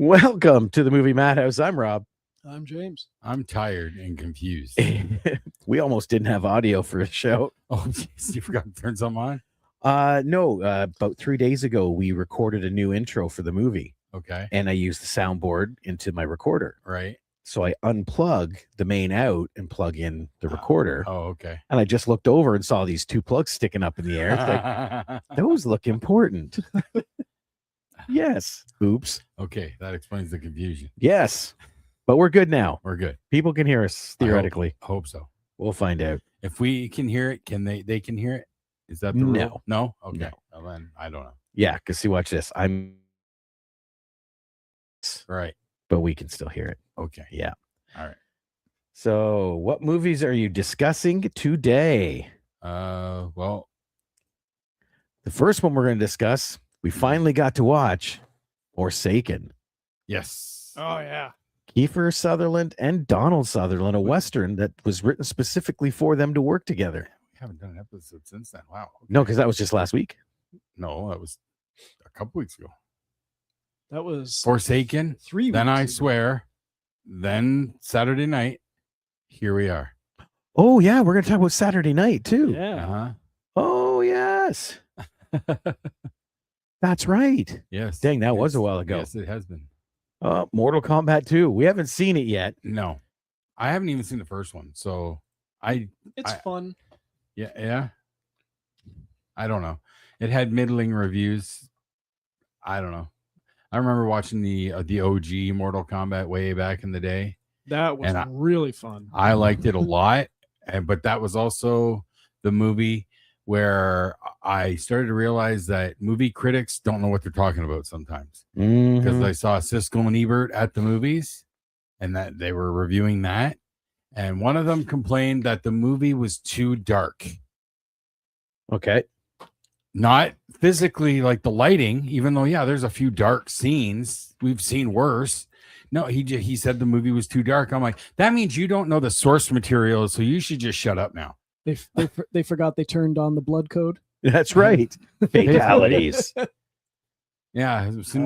Welcome to the movie Madhouse. I'm Rob. I'm James. I'm tired and confused. We almost didn't have audio for a show. Oh, geez, you forgot to turn something on? No, about 3 days ago, we recorded a new intro for the movie. Okay. And I used the soundboard into my recorder. Right. So I unplug the main out and plug in the recorder. Oh, okay. And I just looked over and saw these two plugs sticking up in the air. It's like, those look important. Yes. Oops. Okay, that explains the confusion. Yes. But we're good now. We're good. People can hear us, theoretically. Hope so. We'll find out. If we can hear it, can they can hear it? Is that the No. rule? No? Okay. No. Well, then I don't know. Yeah, because see, watch this. I'm right. But we can still hear it. Okay. Yeah. All right. So what movies are you discussing today? Well, the first one we're going to discuss, we finally got to watch Forsaken. Yes. Oh, yeah. Kiefer Sutherland and Donald Sutherland, a Western that was written specifically for them to work together. We haven't done an episode since then. Wow. Okay. No, because that was just last week. No, that was a couple weeks ago. That was Forsaken. 3 weeks Then I ago. Swear. Then Saturday night. Here we are. Oh, yeah. We're going to talk about Saturday night, too. Yeah. Uh-huh. Oh, yes. That's right. Yes. Dang, that was a while ago. Yes, it has been. Mortal Kombat 2. We haven't seen it yet. No, I haven't even seen the first one. So It's fun. Yeah. I don't know. It had middling reviews. I don't know. I remember watching the OG Mortal Kombat way back in the day. That was really fun. I liked it a lot, but that was also the movie where I started to realize that movie critics don't know what they're talking about sometimes. Because I saw Siskel and Ebert at the movies, and that they were reviewing that, and one of them complained that the movie was too dark. Okay. Not physically, like the lighting, even though, yeah, there's a few dark scenes. We've seen worse. No, he said the movie was too dark. I'm like, that means you don't know the source material, so you should just shut up now. They forgot they turned on the blood code. That's right. Fatalities. Yeah, as soon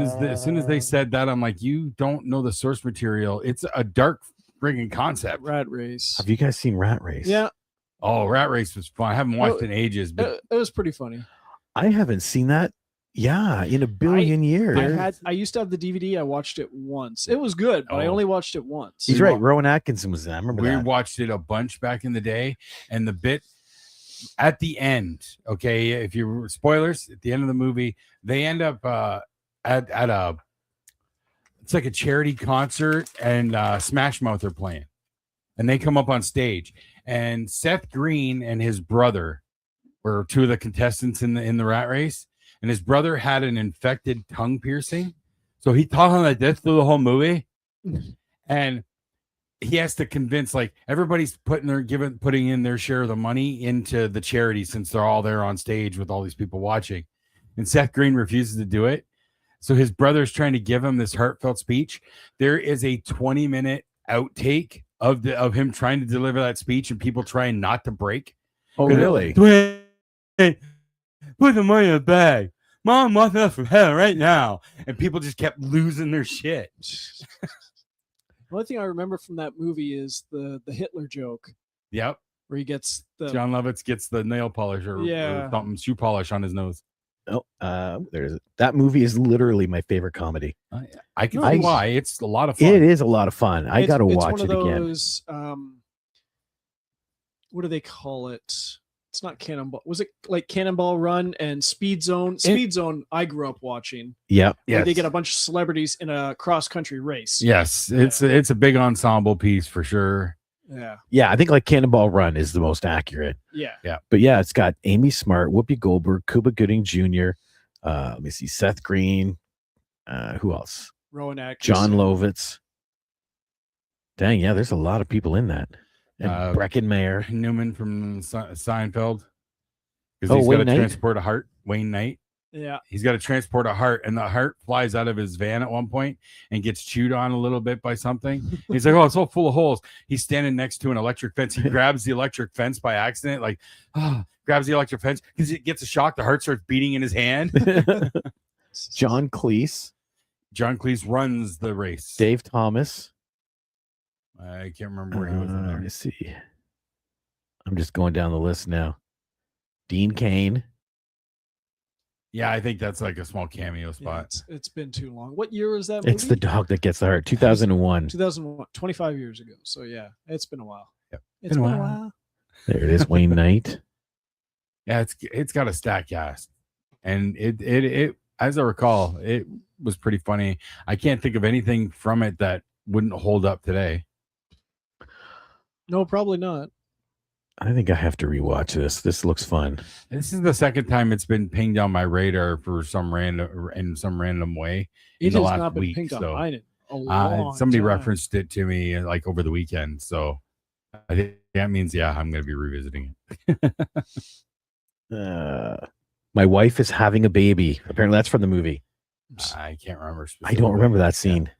as they said that, I'm like, you don't know the source material. It's a dark friggin' concept. Rat Race. Have you guys seen Rat Race? Yeah. Oh, Rat Race was fun. I haven't watched it in ages, but it was pretty funny. I haven't seen that. Yeah, in a billion years. I used to have the DVD. I watched it once. It was good, but I only watched it once. He's right. Rowan Atkinson was there. I remember that. We watched it a bunch back in the day, and the bit at the end, okay, if you spoilers at the end of the movie, they end up at a it's like a charity concert, and Smash Mouth are playing, and they come up on stage, and Seth Green and his brother were two of the contestants in the Rat Race. And his brother had an infected tongue piercing. So he talking like this through the whole movie. And he has to convince, like, everybody's putting in their share of the money into the charity, since they're all there on stage with all these people watching. And Seth Green refuses to do it. So his brother's trying to give him this heartfelt speech. There is a 20-minute outtake of him trying to deliver that speech, and people trying not to break. Oh, really? Put the money in the bag. Mom wants us from hell right now. And people just kept losing their shit. The only thing I remember from that movie is the Hitler joke. Yep. Where he gets John Lovitz gets the nail polish or something, shoe polish on his nose. Oh, there's that movie is literally my favorite comedy. I can see why. It's a lot of fun. It is a lot of fun. I got to watch it again. What do they call it? It's not Cannonball. Was it like Cannonball Run and Speed Zone? Speed Zone, I grew up watching. Yeah. Yes. They get a bunch of celebrities in a cross-country race. Yes. It's a big ensemble piece for sure. Yeah. Yeah, I think like Cannonball Run is the most accurate. Yeah. Yeah. But yeah, it's got Amy Smart, Whoopi Goldberg, Cuba Gooding Jr., let me see, Seth Green, who else? Rowan Atkinson. John Lovitz. Dang, yeah, there's a lot of people in that. And Breckenmeyer. Newman from Seinfeld. Because Oh, he's got Wayne to Knight? transport a heart. Wayne Knight. Yeah. He's got to transport a heart, and the heart flies out of his van at one point and gets chewed on a little bit by something. He's like, "Oh, it's all full of holes." He's standing next to an electric fence. He grabs the electric fence by accident, like, grabs the electric fence because he gets a shock. The heart starts beating in his hand. John Cleese. John Cleese runs the race. Dave Thomas. I can't remember where he was in there. Let me see. I'm just going down the list now. Dean Cain. Yeah, I think that's like a small cameo spot. Yeah, it's been too long. What year was that movie? It's the dog that gets the heart. 2001. 2001, 25 years ago. So yeah, it's been a while. Yep. It's been a while. There it is, Wayne Knight. Yeah, it's got a stack cast, and it as I recall, it was pretty funny. I can't think of anything from it that wouldn't hold up today. No, probably not. I think I have to rewatch this. This looks fun. This is the second time it's been pinged on my radar for some random way in It the has last not been week. pinged on So mine in a long somebody time. referenced it to me like over the weekend. So I think that means I'm going to be revisiting it. My wife is having a baby. Apparently, that's from the movie. I can't remember. I don't remember that scene.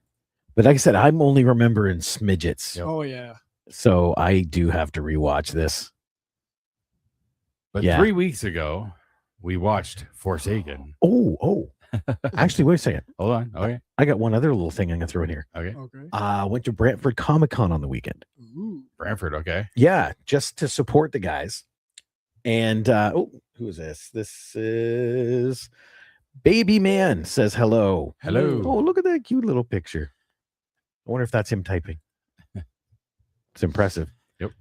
But like I said, I'm only remembering smidgets. Yep. Oh yeah. So I do have to rewatch this. But Yeah. 3 weeks ago, we watched Forsaken. Oh. Actually, wait a second. Hold on. Okay. I got one other little thing I'm gonna throw in here. Okay. Okay. Went to Brantford Comic Con on the weekend. Ooh. Brantford. Okay. Yeah, just to support the guys. And who is this? This is Baby Man says hello. Hello. Oh, look at that cute little picture. I wonder if that's him typing. It's impressive. Yep.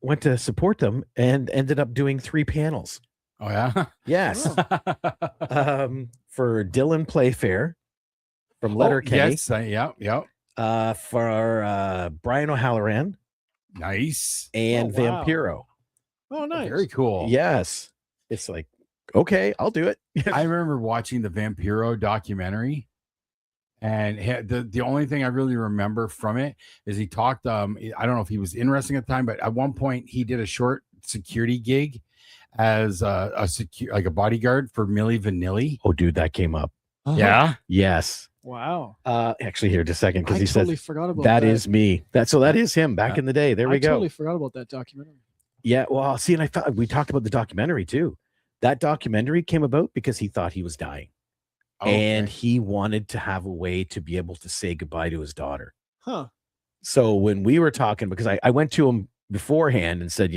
Went to support them and ended up doing 3 panels. Oh yeah. Yes. Oh. For Dylan Playfair from Letter K. Yes. Yep. For Brian O'Halloran Nice. and Oh, wow. Vampiro. Oh, nice. Very cool. Yes. It's like, okay, I'll do it. I remember watching the Vampiro documentary, and the only thing I really remember from it is he talked. I don't know if he was in wrestling at the time, but at one point he did a short security gig as like a bodyguard for Milli Vanilli. Oh, dude, that came up. Yeah. Yes. Wow. Actually, here, just a second, because I he totally says forgot about that is me. That is him back in the day. There we I go. totally forgot about that documentary. Yeah. Well, see, and I thought we talked about the documentary too. That documentary came about because he thought he was dying. And he wanted to have a way to be able to say goodbye to his daughter. Huh. So when we were talking, because I went to him beforehand and said,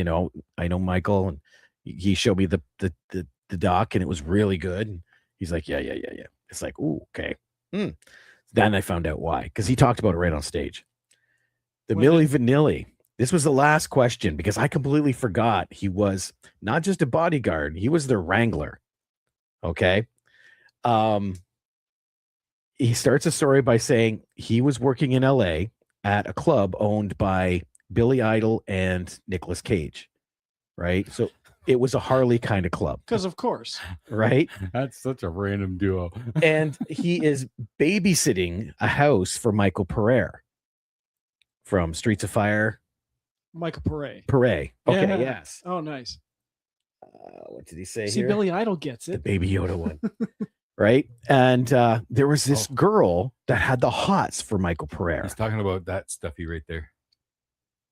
I know Michael, and he showed me the doc, and it was really good. And he's like, yeah. It's like, ooh, okay. Then I found out why, because he talked about it right on stage. The Milli Vanilli. This was the last question, because I completely forgot he was not just a bodyguard; he was their wrangler. Okay. He starts a story by saying he was working in LA at a club owned by Billy Idol and Nicolas Cage, right? So it was a Harley kind of club, Because of course. right? That's such a random duo. And he is babysitting a house for Michael Pereira from Streets of Fire. Michael Pare. Okay, Yeah. yes. Oh, nice. What did he say See, here? Billy Idol gets The it. Baby Yoda one. Right? And there was this girl that had the hots for Michael Pereira. He's talking about that stuffy right there.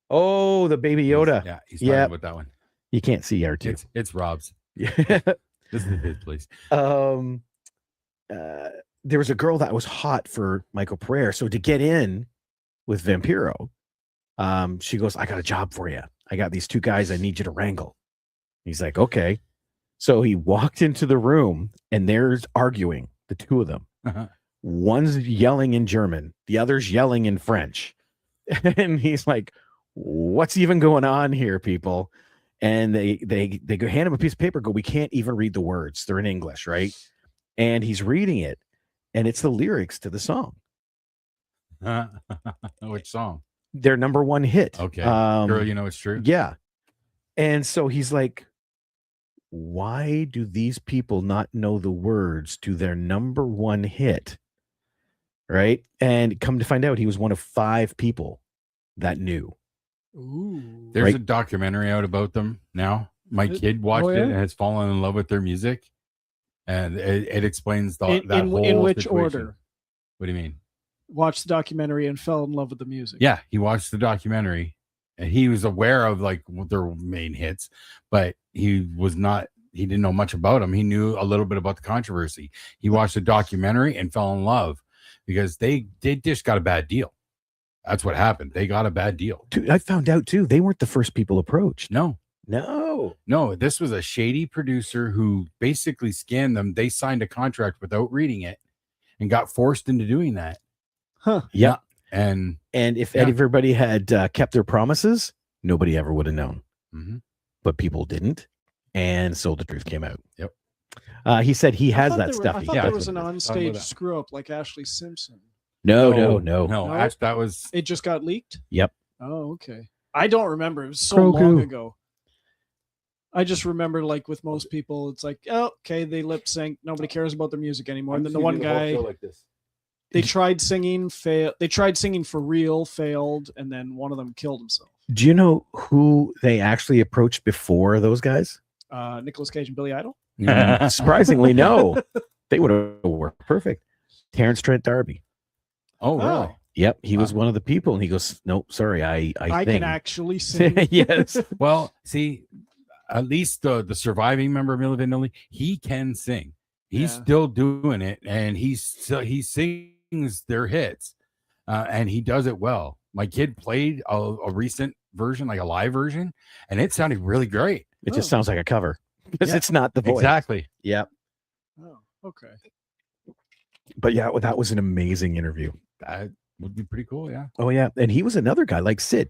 Oh, the Baby Yoda. Yeah, he's talking about that one. You can't see R2. It's Rob's. Yeah. This is his place. There was a girl that was hot for Michael Pereira. So to get in with Vampiro, she goes, I got a job for you. I got these 2 guys I need you to wrangle. He's like, okay. So he walked into the room, and there's arguing, the 2 of them. One's yelling in German, the other's yelling in French. And he's like, what's even going on here, people? And they go hand him a piece of paper, go, we can't even read the words. They're in English, right? And he's reading it, and it's the lyrics to the song. Which song? Their number 1 hit. Okay. Girl, you know it's true. Yeah. And so he's like, why do these people not know the words to their number 1 hit? right? And come to find out, he was one of 5 people that knew. Ooh. There's Right. a documentary out about them now. My It- kid watched oh, it yeah? and has fallen in love with their music, and it explains that in whole which situation. order? What do you mean? Watched the documentary and fell in love with the music. Yeah, he watched the documentary, and he was aware of like their main hits, but he didn't know much about them. He knew a little bit about the controversy. He watched the documentary and fell in love because they just got a bad deal. That's what happened. They got a bad deal. Dude, I found out too. They weren't the first people approached. No, this was a shady producer who basically scammed them. They signed a contract without reading it and got forced into doing that. Huh. Yep. And if Yeah. everybody had kept their promises, nobody ever would have known. Mhm. But people didn't, and so the truth came out. Yep. He said he has I that thought stuff. there Yeah, was an Talk about onstage that. screw up like Ashley Simpson. No. no. Ash, that was It just got leaked. Yep. Oh, okay. I don't remember. It was so Grogu. long ago. I just remember, like with most people, it's like, oh, okay, they lip sync. Nobody cares about their music anymore. And then the one guy, like this. they tried singing, failed. They tried singing for real, failed, and then one of them killed himself. Do you know who they actually approached before those guys? Nicolas Cage and Billy Idol. Surprisingly, no. They would have worked perfect. Terrence Trent D'Arby. Oh, really? Oh. Yep, he was one of the people, and he goes, "Nope, sorry, I I think." can actually sing. Yes. Well, see, at least the surviving member of Milli Vanilli, he can sing. He's Yeah. still doing it, and he sings their hits, and he does it well. My kid played a recent version, like a live version, and it sounded really great. It just Oh. sounds like a cover because Yeah, it's not the voice. Exactly. Yep. Oh, okay. But yeah, well, that was an amazing interview. That would be pretty cool. Yeah. Oh yeah, and he was another guy like Sid.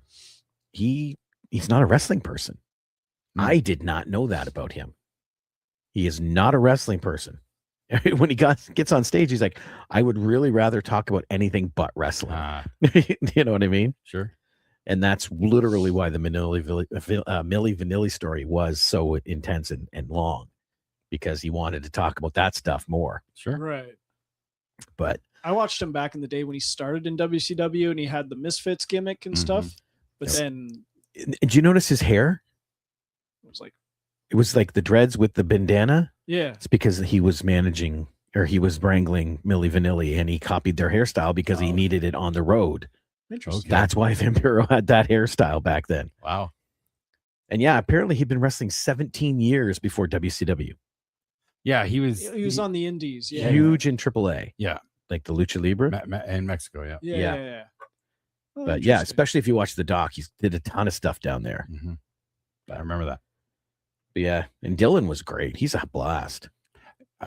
He's not a wrestling person. I did not know that about him. He is not a wrestling person. When he gets on stage, he's like, I would really rather talk about anything but wrestling. You know what I mean? Sure. And that's literally why the Milli Vanilli story was so intense and long, because he wanted to talk about that stuff more. Sure. Right. But I watched him back in the day when he started in WCW and he had the Misfits gimmick and stuff. But Yes. then did you notice his hair? it was like, It was like the dreads with the bandana. yeah. It's because he was managing, or he was wrangling Milli Vanilli, and he copied their hairstyle because he Oh. needed it on the road. Interesting. Okay. That's why Vampiro had that hairstyle back then. Wow. And yeah, apparently he'd been wrestling 17 years before WCW. Yeah, he was. He was on the Indies. Yeah. Huge in AAA. Yeah. Like the Lucha Libre. In Mexico. Yeah. Yeah. Yeah. Yeah. Oh, But yeah, interesting. especially if you watch the doc, he did a ton of stuff down there. Mhm. I remember that. But yeah, and Dylan was great. He's a blast.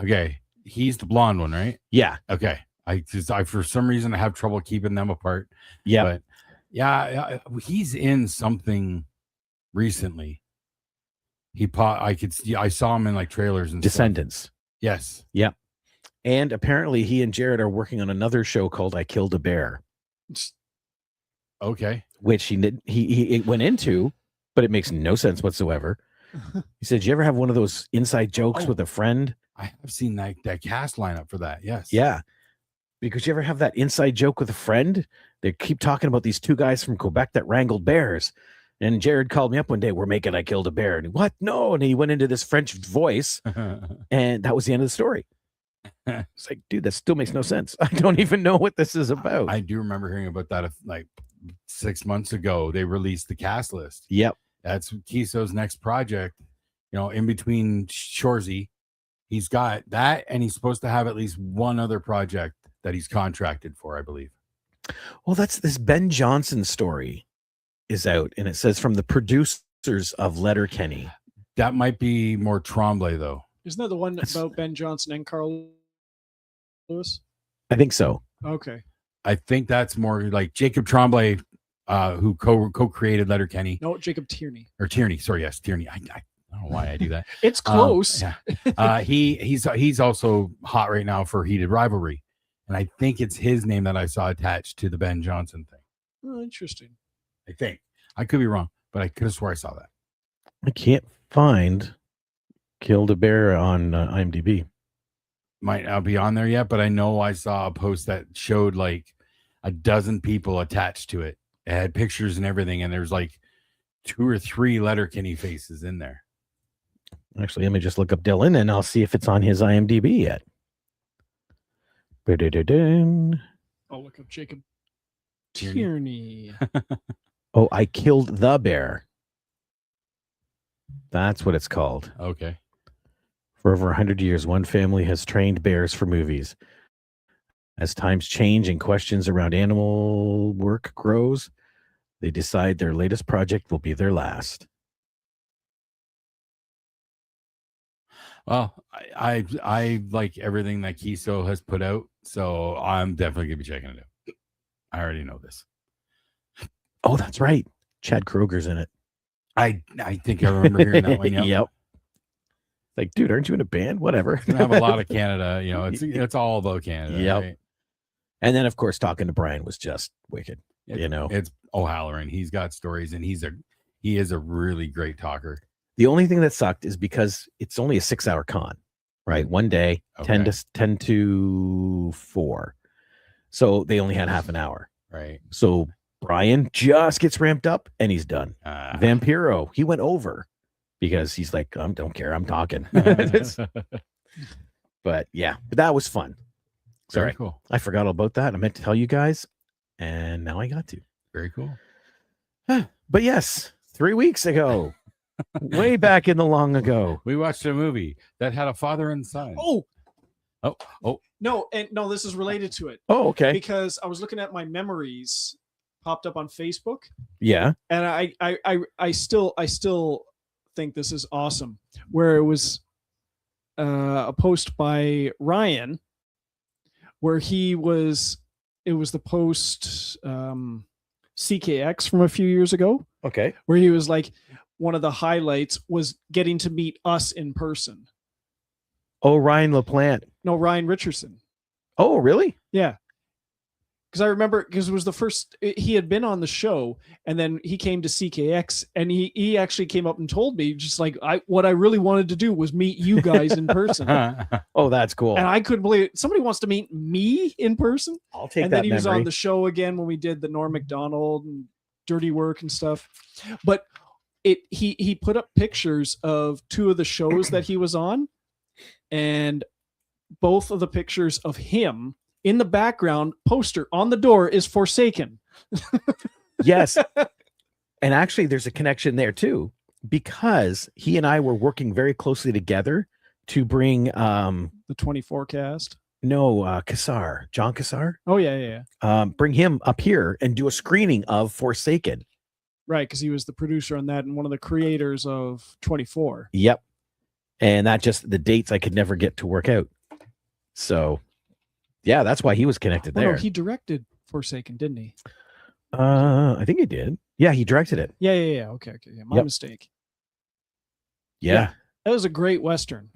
Okay, he's the blonde one, right? Yeah. Okay, I for some reason I have trouble keeping them apart. Yeah. But yeah, he's in something recently. I saw him in like trailers and stuff. Descendants. Yes. And apparently he and Jared are working on another show called I Killed a Bear, Okay. which he went into, but it makes no sense whatsoever. He said, "You ever have one of those inside jokes Oh. with a friend?" I have seen that cast lineup for that. Yes. Yeah. Because you ever have that inside joke with a friend? They keep talking about these 2 guys from Quebec that wrangled bears. And Jared called me up one day, "We're making I Killed a Bear." And he, "What? No." And he went into this French voice, and that was the end of the story. It's like, dude, that still makes no sense. I don't even know what this is about. I do remember hearing about that like 6 months ago. They released the cast list. Yep. That's Kiso's next project. You know, in between Shorzy, he's got that, and he's supposed to have at least one other project that he's contracted for, I believe. Well, that's this Ben Johnson story is out, and it says from the producers of Letterkenny. That might be more Tremblay, though. Isn't that the one That's- about Ben Johnson and Carl Lewis? I think so. Okay. I think that's more like Jacob Tremblay, who co-created Letterkenny No, Jacob Tierney. or Tierney. Sorry, yes, Tierney. I don't know why I do that. It's close. Yeah. He's also hot right now for Heated Rivalry, and I think it's his name that I saw attached to the Ben Johnson thing. Oh, interesting. I think I could be wrong, but I could have swore I saw that. I can't find Killed a Bear on IMDb. might not be on there yet, but I know I saw a post that showed like a dozen people attached to it. It had pictures and everything, and there's like 2 or 3 Letterkenny faces in there. Actually, let me just look up Dylan and I'll see if it's on his IMDb yet. Ba-da-da-dun. I'll look up Jacob Tierney. Tierney. Oh, I Killed the Bear. That's what it's called. Okay. For over 100 years, one family has trained bears for movies. As times change and questions around animal work grows, they decide their latest project will be their last. Well, I like everything that Kiso has put out, so I'm definitely gonna be checking it out. I already know this. Oh, that's right. Chad Kroger's in it. I think I remember hearing that one. Yep. Yep. Like, dude, aren't you in a band? Whatever. It's gonna have a lot of Canada. You know, it's all about Canada. Yep. Right? And then, of course, talking to Brian was just wicked. You know, It's O'Halloran. He's got stories, and he is a really great talker. the only thing that sucked is because it's only a 6-hour con, right? One day, Okay. 10 to 4. So they only had half an hour. Right. So Brian just gets ramped up and he's done. Vampiro, he went over because he's like, I don't care, I'm talking. But yeah, but that was fun. Very Sorry, cool. I forgot all about that. I meant to tell you guys, and now I got to. Very cool. But yes, 3 weeks ago, way back in the long ago. We watched a movie that had a father and son. Oh, Oh, no, this is related to it Oh, okay. because I was looking at my memories popped up on Facebook, Yeah. and I still think this is awesome. Where it was a post by Ryan, where it was the post CKX from a few years ago, Okay. where he was like, one of the highlights was getting to meet us in person. Oh, Ryan LaPlante. No, Ryan Richardson. Oh, really? Yeah. Because I remember, because it was the first, he had been on the show, and then he came to CKX, and he actually came up and told me, just like, what I really wanted to do was meet you guys in person. Oh, that's cool. And I couldn't believe it. Somebody wants to meet me in person. I'll take And that then he was memory. on the show again when we did the Norm Macdonald and Dirty Work and stuff. But he put up pictures of 2 of the shows that he was on, and both of the pictures of him in the background poster on the door is Forsaken. Yes. And actually, there's a connection there too, because he and I were working very closely together to bring The 24 cast. Kassar, John Kassar, Oh yeah. bring him up here and do a screening of Forsaken. Right, because he was the producer on that and one of the creators of 24. Yep. And that just the dates I could never get to work out. So yeah, that's why he was connected Oh, there. no, he directed Forsaken, didn't he? I think he did. Yeah, he directed it. Yeah. Okay. Yeah, my Yep. mistake. Yeah. That was a great Western.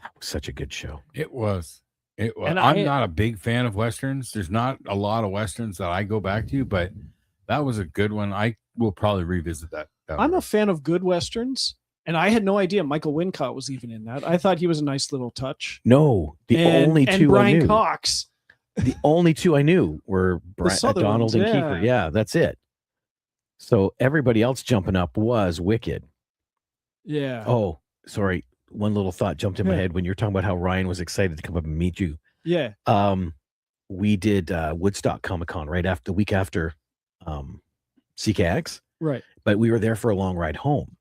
That was such a good show. It was. And I'm not a big fan of Westerns. There's not a lot of Westerns that I go back to, but that was a good one. I will probably revisit that. I'm a fan of good Westerns, and I had no idea Michael Wincott was even in that. I thought he was a nice little touch. No, the only and two Brian I knew. Cox. The only two I knew were Southerns, Donald and yeah. Kiefer. Yeah, that's it. So everybody else jumping up was wicked. Yeah. Oh, sorry. One little thought jumped in my Yeah. head when you're talking about how Ryan was excited to come up and meet you. Yeah. We did Woodstock Comic-Con right after the week after CKX, Right. but we were there for a long ride home.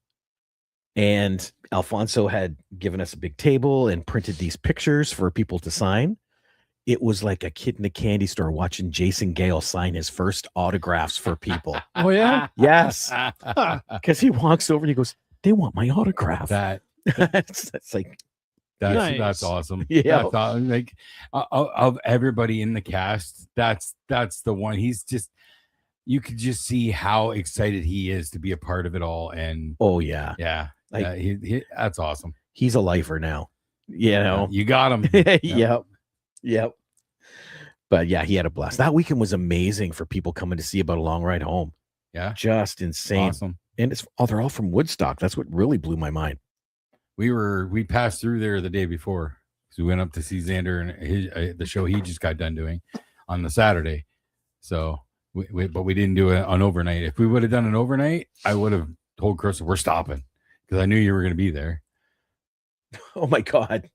And Alfonso had given us a big table and printed these pictures for people to sign. It was like a kid in a candy store watching Jason Gale sign his first autographs for people. Oh yeah. Yes. Because he walks over and he goes, "They want my autograph." It's like, Nice. That's awesome. Yeah. Like of everybody in the cast, that's the one. He's just, you could just see how excited he is to be a part of it all. And oh yeah, yeah, he that's awesome. he's a lifer now. You know, You got him. Yep. But yeah, he had a blast. That weekend was amazing for people coming to see About a Long Ride Home. Yeah, Just insane. awesome. And they're all from Woodstock. That's what really blew my mind. We passed through there the day before, So we went up to see Xander and the show he just got done doing on the Saturday. So, but we didn't do an overnight. If we would have done an overnight, I would have told Crystal we're stopping because I knew you were going to be there. Oh my God.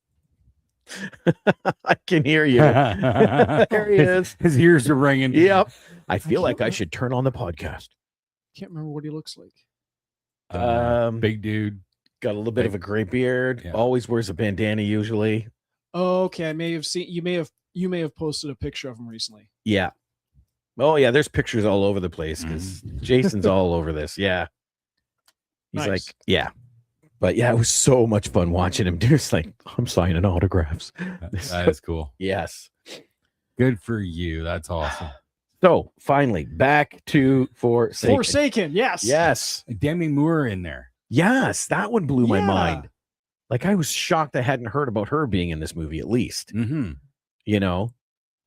I can hear you. There he is. His ears are ringing. Yep. I feel like I should turn on the podcast. Can't remember what he looks like. Big dude. Got a little bit of a gray beard. Yeah. Always wears a bandana usually. Oh, okay. I may have seen you may have posted a picture of him recently. Yeah. Oh yeah, there's pictures all over the place because Jason's all over this. Yeah. He's Nice. like, yeah. But yeah, it was so much fun watching him do. It's like, I'm signing autographs. That is cool. Yes. Good for you. That's awesome. So finally, back to Forsaken. Forsaken, yes. Yes. Demi Moore in there. Yes. That one blew my Yeah. mind. Like I was shocked I hadn't heard about her being in this movie at least. Mm-hmm. You know,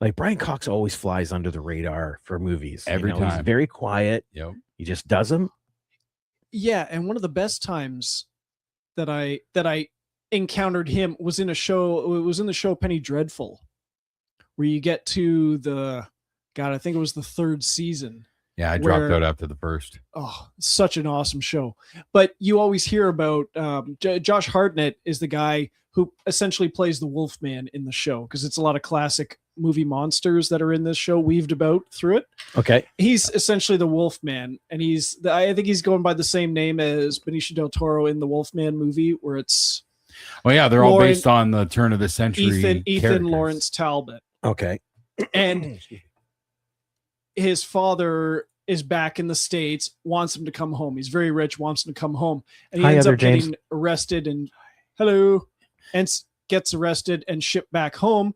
like Brian Cox always flies under the radar for movies. Every He's time. very quiet. Yep. He just does them. Yeah, and one of the best times that I encountered him was in a show. It was in the show Penny Dreadful, where you get to I think it was the 3rd season. Yeah, I dropped Where- out after the first. Oh, such an awesome show. But you always hear about Josh Hartnett is the guy who essentially plays the Wolfman in the show because it's a lot of classic movie monsters that are in this show weaved about through it. Okay. He's essentially the Wolfman, and I think he's going by the same name as Benicio del Toro in the Wolfman movie, where it's Oh yeah, they're all Lauren- based on the turn of the century. Ethan characters. Lawrence Talbot. Okay. And his father is back in the States, wants him to come home. He's very rich, wants him to come home. And he Hi, ends other up James. getting arrested and hello, and gets arrested and shipped back home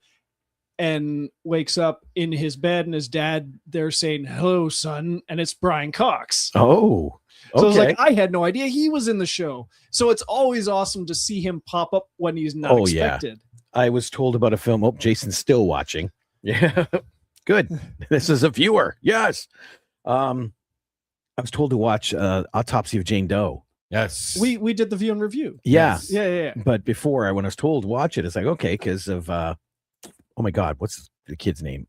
and wakes up in his bed and his dad there saying, hello, son. And it's Brian Cox. Oh. Okay. So I was like, I had no idea he was in the show. So it's always awesome to see him pop up when he's not Oh, yeah. expected. I was told about a film. Oh, Jason's still watching. Yeah. Good. This is a viewer. Yes. I was told to watch Autopsy of Jane Doe. Yes. We did the view and review. Yeah. Yeah. But before when I was told to watch it, it's like, okay, because of oh my God, what's the kid's name?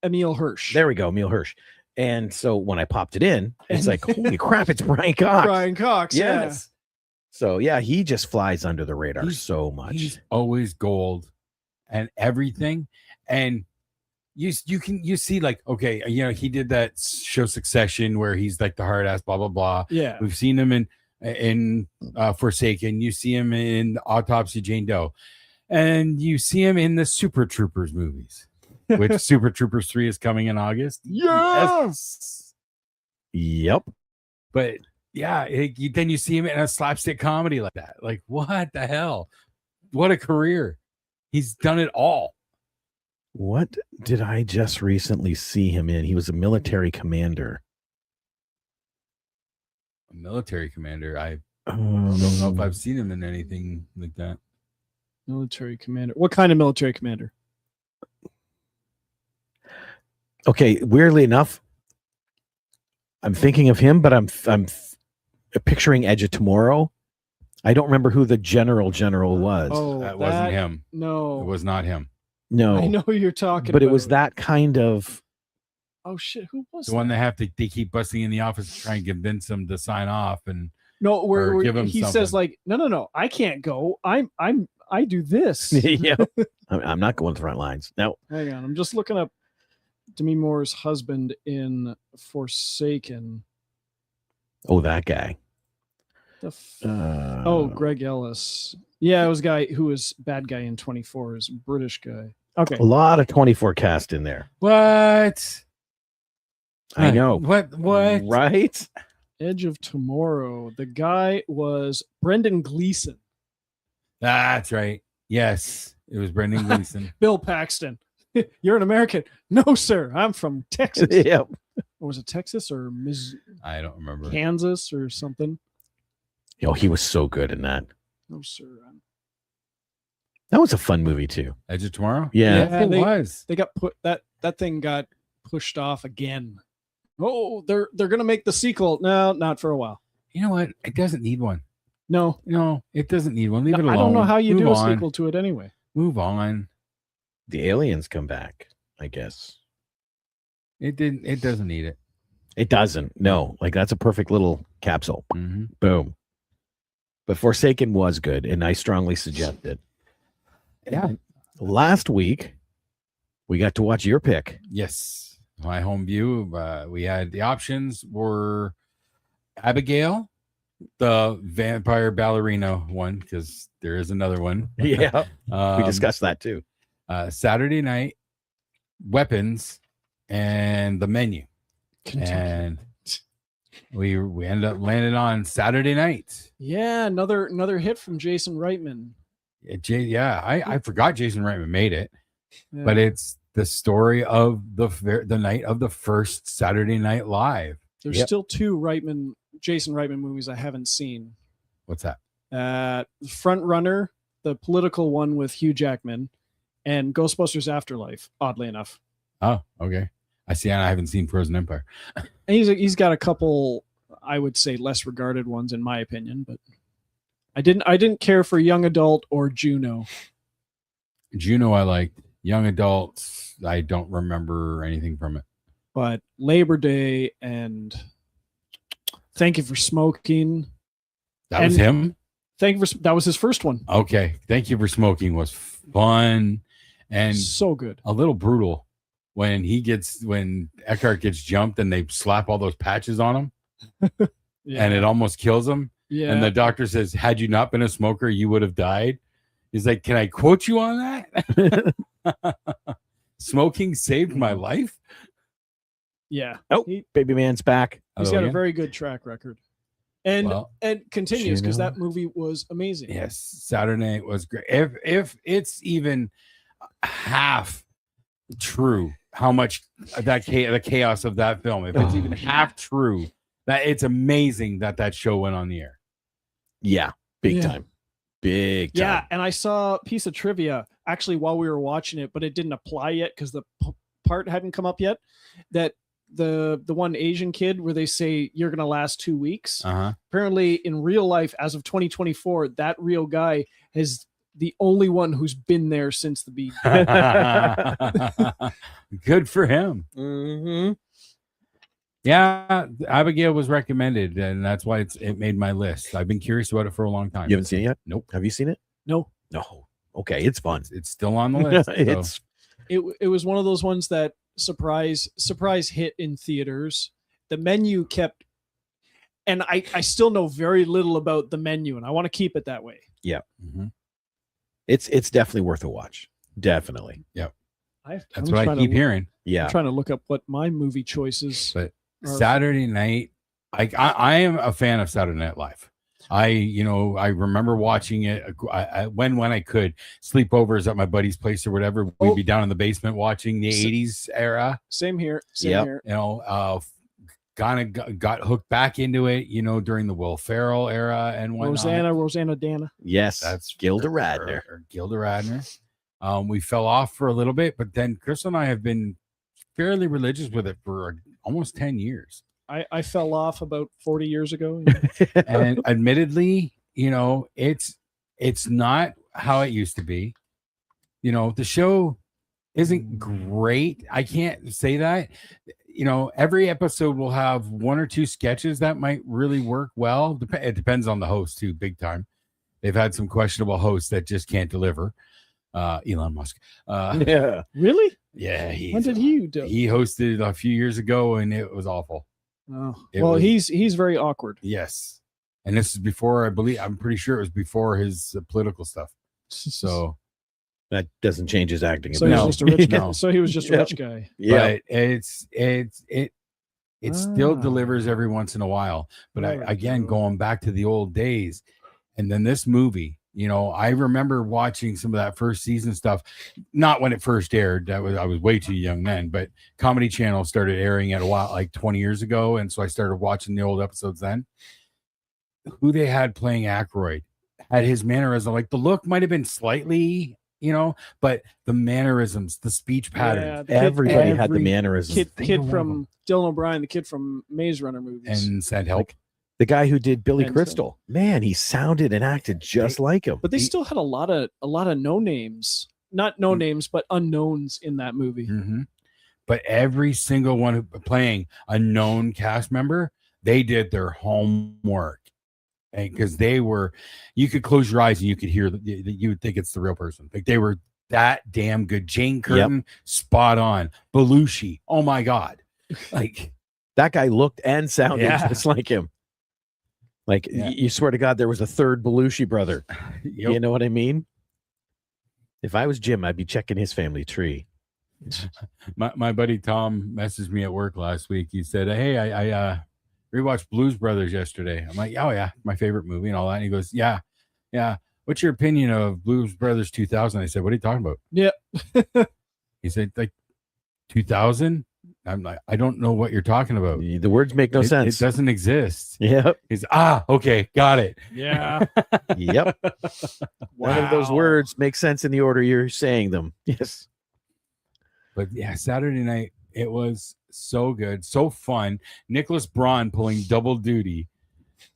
Emil Hirsch. There we go, Emil Hirsch. And so when I popped it in, it's And- like, holy crap, it's Brian Cox. Brian Cox. Yes. So yeah, he just flies under the radar He's- so much. He's always gold and everything. And you see like, okay, he did that show Succession where he's like the hard ass, blah, blah, blah. Yeah. We've seen him in Forsaken. You see him in Autopsy of Jane Doe. And you see him in the Super Troopers movies, which Super Troopers 3 is coming in August. Yes. Yep. But yeah, then you see him in a slapstick comedy like that. Like, what the hell? What a career. He's done it all. What did I just recently see him in? He was a military commander. A military commander. I don't know if I've seen him in anything like that. Military commander. What kind of military commander? Okay, weirdly enough, I'm thinking of him, but I'm picturing Edge of Tomorrow. I don't remember who the general was. Oh, That wasn't him. No. It was not him. No, I know who you're talking but about. it was that kind of. Oh shit, who was The one they keep busting in the office to try and convince him to sign off. And No, or where give him he says something. like, no, I can't go. I do this. Yeah, I'm not going to the front lines. No. Hang on, I'm just looking up Demi Moore's husband in Forsaken. Oh, that guy. Greg Ellis. Yeah, it was a guy who was bad guy in 24, is British guy. Okay. A lot of 24 cast in there. what? I know. What? Right? Edge of Tomorrow. The guy was Brendan Gleeson. That's right. Yes, it was Brendan Gleeson. Bill Paxton. You're an American. No, sir. I'm from Texas. Yeah. Or was it Texas or I don't remember. Kansas or something? Oh, he was so good in that. No, sir. That was a fun movie too. Edge of Tomorrow? Yeah. Yeah, it was. They got put that thing got pushed off again. Oh, they're gonna make the sequel. No, not for a while. You know what? It doesn't need one. No, No, it doesn't need one. Leave it alone. I don't know how you Move do a on. sequel to it anyway. Move on. The aliens come back, I guess. It didn't. It doesn't need it. It doesn't. No, like that's a perfect little capsule. Mm-hmm. Boom. But Forsaken was good, and I strongly suggest it. Yeah. Last week, we got to watch your pick. Yes. My home view. We had the options were Abigail, the vampire ballerina one, because there is another one. Yeah, we discussed that too. Saturday Night, Weapons, and The Menu. And we ended up landing on Saturday Night. Yeah, another hit from Jason Reitman. I forgot Jason Reitman made it, Yeah. but it's the story of the night of the first Saturday Night Live. There's still two Jason Reitman movies I haven't seen. What's that? Front Runner, the political one with Hugh Jackman, and Ghostbusters Afterlife. Oddly enough, Oh, okay. I see. I haven't seen Frozen Empire. and he's got a couple, I would say, less regarded ones in my opinion, but I didn't care for Young Adult or Juno. Juno, I liked. Young Adults, I don't remember anything from it. But Labor Day and Thank You for Smoking. That was him? That was his first one. Okay. Thank You for Smoking was fun and so good. a little brutal when Eckhart gets jumped and they slap all those patches on him and it almost kills him. Yeah. And the doctor says, had you not been a smoker, you would have died. He's like, can I quote you on that? Smoking saved my life. Yeah. Oh, Baby Man's back. He's got a very good track record. And continues because Juno. that movie was amazing. Yes, Saturday Night was great. If it's even half true, how much the chaos of that film, if it's even half true, that it's amazing that show went on the air. Yeah, big time. Big time. Yeah, and I saw a piece of trivia actually while we were watching it, but it didn't apply yet because the part hadn't come up yet. That the one Asian kid where they say you're gonna last 2 weeks. Apparently, in real life, as of 2024, that real guy is the only one who's been there since the beginning. Good for him. Mm-hmm. Yeah, Abigail was recommended, and that's why it made my list. I've been curious about it for a long time. You haven't seen it yet? Nope. Have you seen it? No. Okay, it's fun. It's still on the list. It was one of those ones that surprise hit in theaters. The Menu kept, and I still know very little about The Menu, and I want to keep it that way. Yeah. Mm-hmm. It's definitely worth a watch. Definitely. Yep. That's what I keep hearing. Yeah. I'm trying to look up what my movie choices. But Saturday Night, I am a fan of Saturday Night Live. I remember watching it when I could. Sleepovers at my buddy's place or whatever. We'd be down in the basement watching the 80s era. Same here. You know, kind of got hooked back into it, during the Will Ferrell era and whatnot. Rosanna Dana. Yes. That's Gilda Radner. Gilda Radner. We fell off for a little bit, but then Chris and I have been fairly religious with it for almost 10 years. I fell off about 40 years ago. And admittedly, it's not how it used to be. The show isn't great. I can't say that. Every episode will have one or two sketches that might really work well. It depends on the host too, big time. They've had some questionable hosts that just can't deliver. Elon Musk. Yeah. Really? Yeah. When did he do? He hosted a few years ago and it was awful. Oh, he's very awkward. Yes. And this is before, I'm pretty sure it was before his political stuff. So that doesn't change his acting. So he was just a rich guy. So he was just a rich guy. Yeah. But it still delivers every once in a while. But again, going back to the old days, and then this movie, I remember watching some of that first season stuff, not when it first aired. I was way too young then, but Comedy Channel started airing it like 20 years ago. And so I started watching the old episodes then. Who they had playing Aykroyd had his mannerism, like the look might have been slightly, but the mannerisms, the speech patterns. Yeah, everybody had the mannerisms. Kid from Dylan O'Brien, the kid from Maze Runner movies. And Sandhelp. The guy who did Billy And, Crystal, man, he sounded and acted just like him. But they still had a lot of no names, not no names, but unknowns in that movie. Mm-hmm. But every single one who playing a known cast member, they did their homework, because they were. You could close your eyes and you could hear that. You would think it's the real person. Like they were that damn good. Jane Curtin, spot on. Belushi, oh my god, like That guy looked and sounded Yeah. just like him. Like Yeah. you swear to God, there was a third Belushi brother. Yep. You know what I mean? If I was Jim, I'd be checking his family tree. My buddy Tom messaged me at work last week. He said, "Hey, I rewatched Blues Brothers yesterday." I'm like, "Oh yeah, my favorite movie and all that." And he goes, "Yeah. What's your opinion of Blues Brothers 2000?" I said, "What are you talking about?" Yeah. He said, "Like 2000?" I'm like, "I don't know what you're talking about. The words make no It sense. doesn't exist." Yep. He's okay, got it. Yeah. Yep. None of those Wow. words make sense in the order you're saying them. Yes. But yeah, Saturday night, it was so good, so fun. Nicholas Braun pulling double duty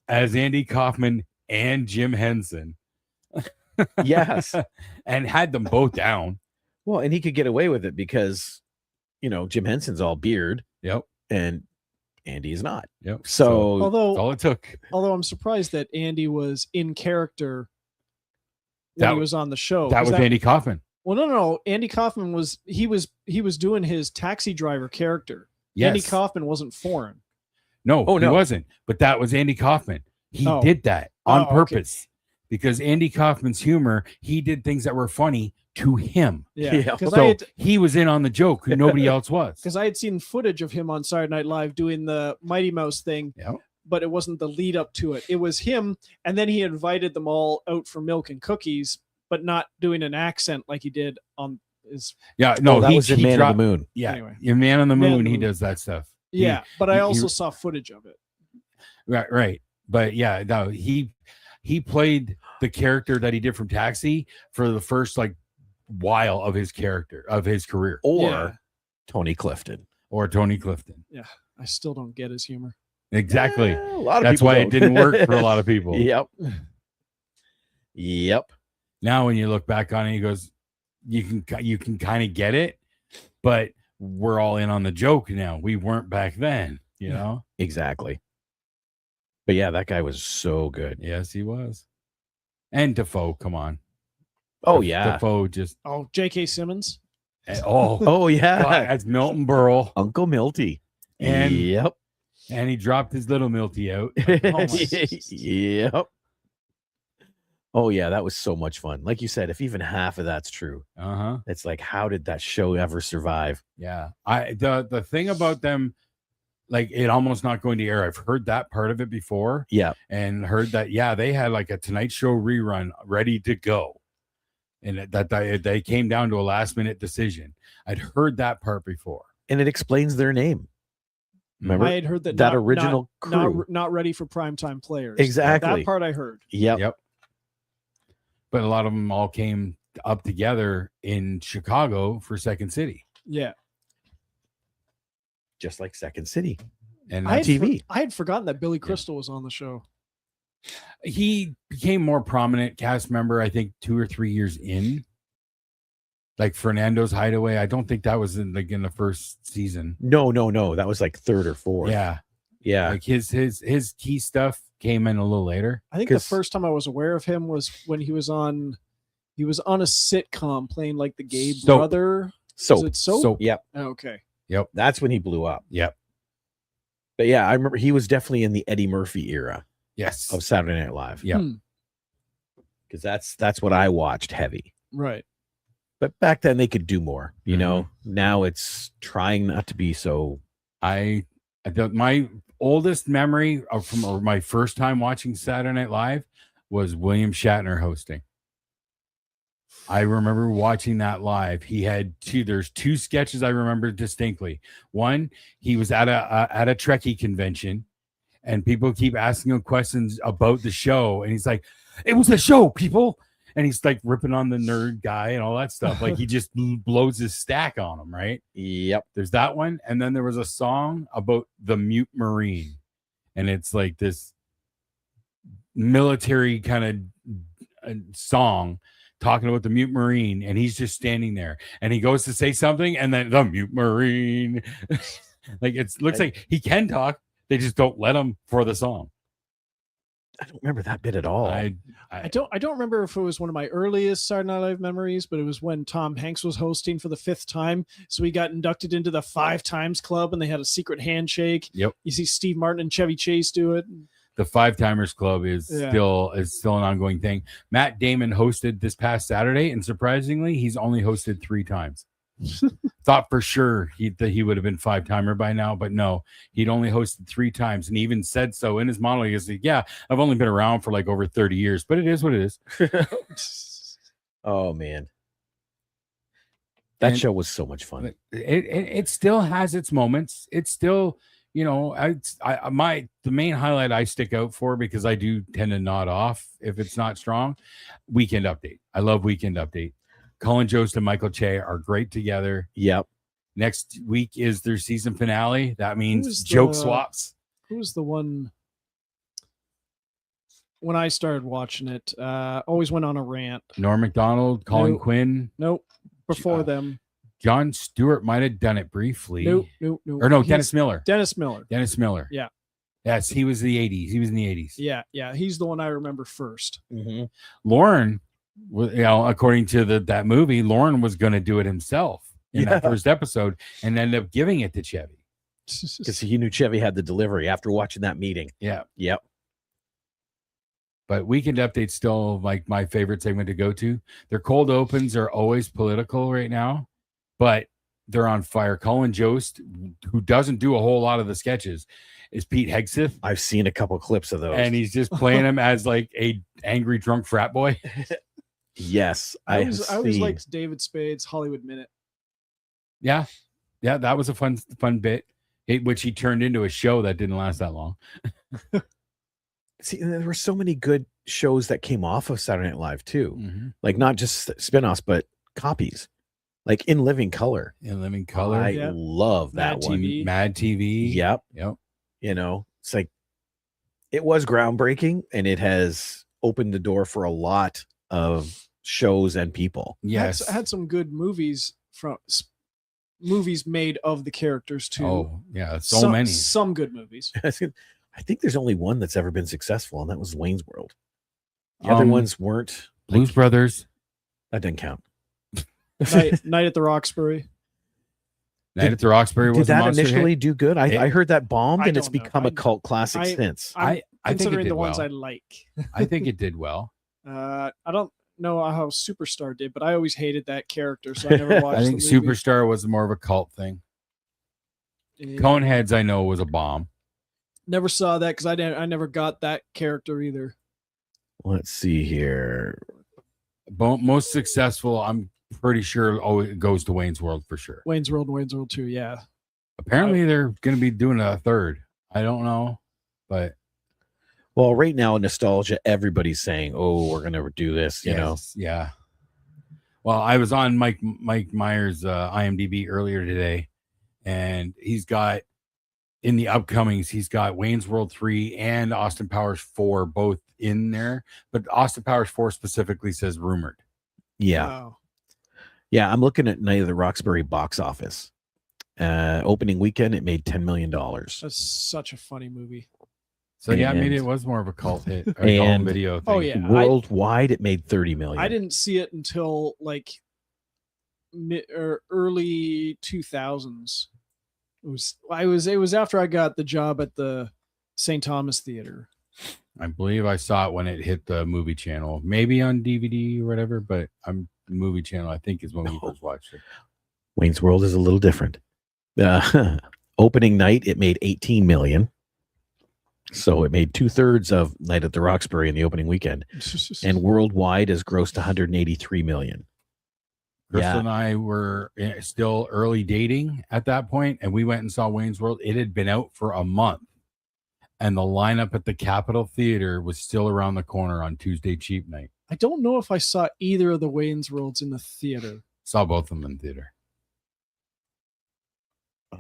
as Andy Kaufman and Jim Henson. Yes. And had them both down. Well, and he could get away with it because, Jim Henson's all beard Yep. and Andy is not. Yep. So, that's Although all it took. I'm surprised that Andy was in character when That he was on the show. That was Andy Kaufman. Well, no. Andy Kaufman was doing his taxi driver character. Yes. Andy Kaufman wasn't foreign. No, Oh, he no. wasn't. But that was Andy Kaufman. He Oh. did that on Oh, okay. purpose because Andy Kaufman's humor, he did things that were funny to him. Yeah, Yeah. because So he was in on the joke who nobody else was. I had seen footage of him on Saturday Night Live doing the Mighty Mouse thing, Yep. but it wasn't the lead up to it. It was him, and then he invited them all out for milk and cookies, but not doing an accent like he did on his. Yeah, no, that he was in he Man dropped- of the Moon. Yeah, Anyway. your Man on the Man on Moon, the he Moon. does that stuff. Yeah, but I he- also saw footage of it. Right. But yeah, no, he played the character that he did from Taxi for the first while of his career, Or Yeah. Tony Clifton. or Tony Clifton. I still don't get his humor. Exactly. A lot of That's people why don't. it didn't work for a lot of people. Yep. Yep. Now, when you look back on it, he goes, you can kind of get it, but we're all in on the joke now. We weren't back then, you know? Exactly. But yeah, that guy was so good. Yes, he was. And Defoe, come on. Oh yeah. Defoe just, Oh, J.K. Simmons. Oh yeah. God, that's Milton Berle. Uncle Milty. And- Yep. And he dropped his little Milty out. Yep. Oh yeah, that was so much fun. Like you said, if even half of that's true, Uh-huh. it's like, how did that show ever survive? Yeah. The thing about them, it almost not going to air. I've heard that part of it before Yeah. and heard that, they had a Tonight Show rerun ready to go. And that they came down to a last minute decision. I'd heard that part before. And it explains their name. Remember I had heard that that original crew. not ready for primetime players. Exactly. That part I heard. Yep. But a lot of them all came up together in Chicago for Second City. Yeah. Just like Second City. And I had, TV. I had forgotten that Billy Crystal was on the show. he became more prominent cast member, I think 2 or 3 years in. Like Fernando's Hideaway. I don't think that was in the first season. No. That was like third or fourth. Yeah. Yeah. Like his key stuff came in a little later. I think the 'Cause- first time I was aware of him was when he was on a sitcom playing like the gay Soap. brother. So Was it Soap? Soap. yep. Oh, okay. That's when he blew up. Yep. But yeah, I remember he was definitely in the Eddie Murphy era Yes. of Saturday Night Live. Yep. Because that's what I watched heavy. Right. But back then they could do more, you know. Now it's trying not to be so. My oldest memory from my first time watching Saturday Night Live was William Shatner hosting. I remember watching that live. He had there's two sketches I remember distinctly. One, he was at a Trekkie convention and people keep asking him questions about the show. And he's like, "It was a show, people." And he's like ripping on the nerd guy and all that stuff. Like he just blows his stack on him, right? Yep. There's that one. And then there was a song about the mute Marine. And it's like this military kind of song talking about the mute marine, and he's just standing there, and he goes to say something, and then the mute marine, like it looks like he can talk. They just don't let him for the song. I don't remember that bit at all. I don't remember if it was one of my earliest Saturday Night Live memories, but it was when Tom Hanks was hosting for the 5th time. So he got inducted into the 5 Times Club, and they had a secret handshake. Yep. You see Steve Martin and Chevy Chase do it. The 5 Timers Club is still an ongoing thing. Matt Damon hosted this past Saturday, and surprisingly, he's only hosted 3 times. Thought for sure that he would have been 5-timer by now, but no, he'd only hosted 3 times, and he even said so in his monologue. He said, "Yeah, I've only been around for like over 30 years, but it is what it is." Oh man, that show was so much fun. It still has its moments. It's still, you know, the main highlight I stick out for, because I do tend to nod off if it's not strong. Weekend Update. I love Weekend Update. Colin Jost and Michael Che are great together. Yep. Next week is their season finale. That means joke swaps. Who's the one? When I started watching it, always went on a rant. Norm Macdonald, Colin Quinn. Nope. Before them. John Stewart might have done it briefly. Nope. Or no, Dennis Miller. Dennis Miller. Yeah. Yes, he was the 80s. He was in the 80s. Yeah. He's the one I remember first. Mm-hmm. Lauren, you know, according to that movie, Lauren was going to do it himself in that first episode and ended up giving it to Chevy. Because he knew Chevy had the delivery after watching that meeting. Yeah. Yep. But Weekend Update's still like my favorite segment to go to. Their cold opens are always political right now, but they're on fire. Colin Jost, who doesn't do a whole lot of the sketches, is Pete Hegseth. I've seen a couple clips of those. And he's just playing him as like a angry drunk frat boy. Yes. I always liked David Spade's Hollywood Minute. Yeah, that was a fun bit, which he turned into a show that didn't last that long. See, there were so many good shows that came off of Saturday Night Live too. Mm-hmm. Like not just spinoffs, but copies. Like In Living Color. In Living Color. I love that Mad one. TV. Mad TV. Yep. Yep. You know, it's like it was groundbreaking, and it has opened the door for a lot of shows and people. Yes. Had some good movies movies made of the characters too. Oh, yeah, so many. Some good movies. I think there's only one that's ever been successful, and that was Wayne's World. The other ones weren't. Blues Brothers. That didn't count. Night at the Roxbury. Night at the Roxbury was Did that monster initially hit. do good? I heard that bombed, I and it's don't know. become a cult classic since. I think it Considering did the ones well. I like. I think it did well. I don't know how Superstar did, but I always hated that character, so I never watched. I think the movie. Superstar was more of a cult thing. Coneheads, I know, was a bomb. Never saw that because I never got that character either. Let's see here. Most successful, I'm pretty sure. Oh, it goes to Wayne's World for sure. Wayne's World and Wayne's World 2, yeah. Apparently, they're going to be doing a third. I don't know, but well, right now, nostalgia. Everybody's saying, "Oh, we're going to do this." You know, yeah. Well, I was on Mike Myers' IMDb earlier today, and he's got in the upcomings, he's got Wayne's World 3 and Austin Powers 4 both in there, but Austin Powers 4 specifically says rumored. Yeah. Wow. Yeah, I'm looking at Night of the Roxbury box office. Opening weekend, it made $10 million. That's such a funny movie. So yeah, maybe it was more of a cult hit. Or And- cult video thing. Oh yeah, Worldwide, it made $30 million. I didn't see it until like early 2000s. It was after I got the job at the St. Thomas Theater. I believe I saw it when it hit the movie channel, maybe on DVD or whatever, but movie channel, I think, is when we first watched it. Wayne's World is a little different. Opening night, it made $18 million. So it made 2/3 of Night at the Roxbury in the opening weekend. And worldwide has grossed $183 million. Crystal and I were still early dating at that point, and we went and saw Wayne's World. It had been out for a month, and the lineup at the Capitol Theater was still around the corner on Tuesday cheap night. I don't know if I saw either of the Wayne's Worlds in the theater. Saw both of them in theater.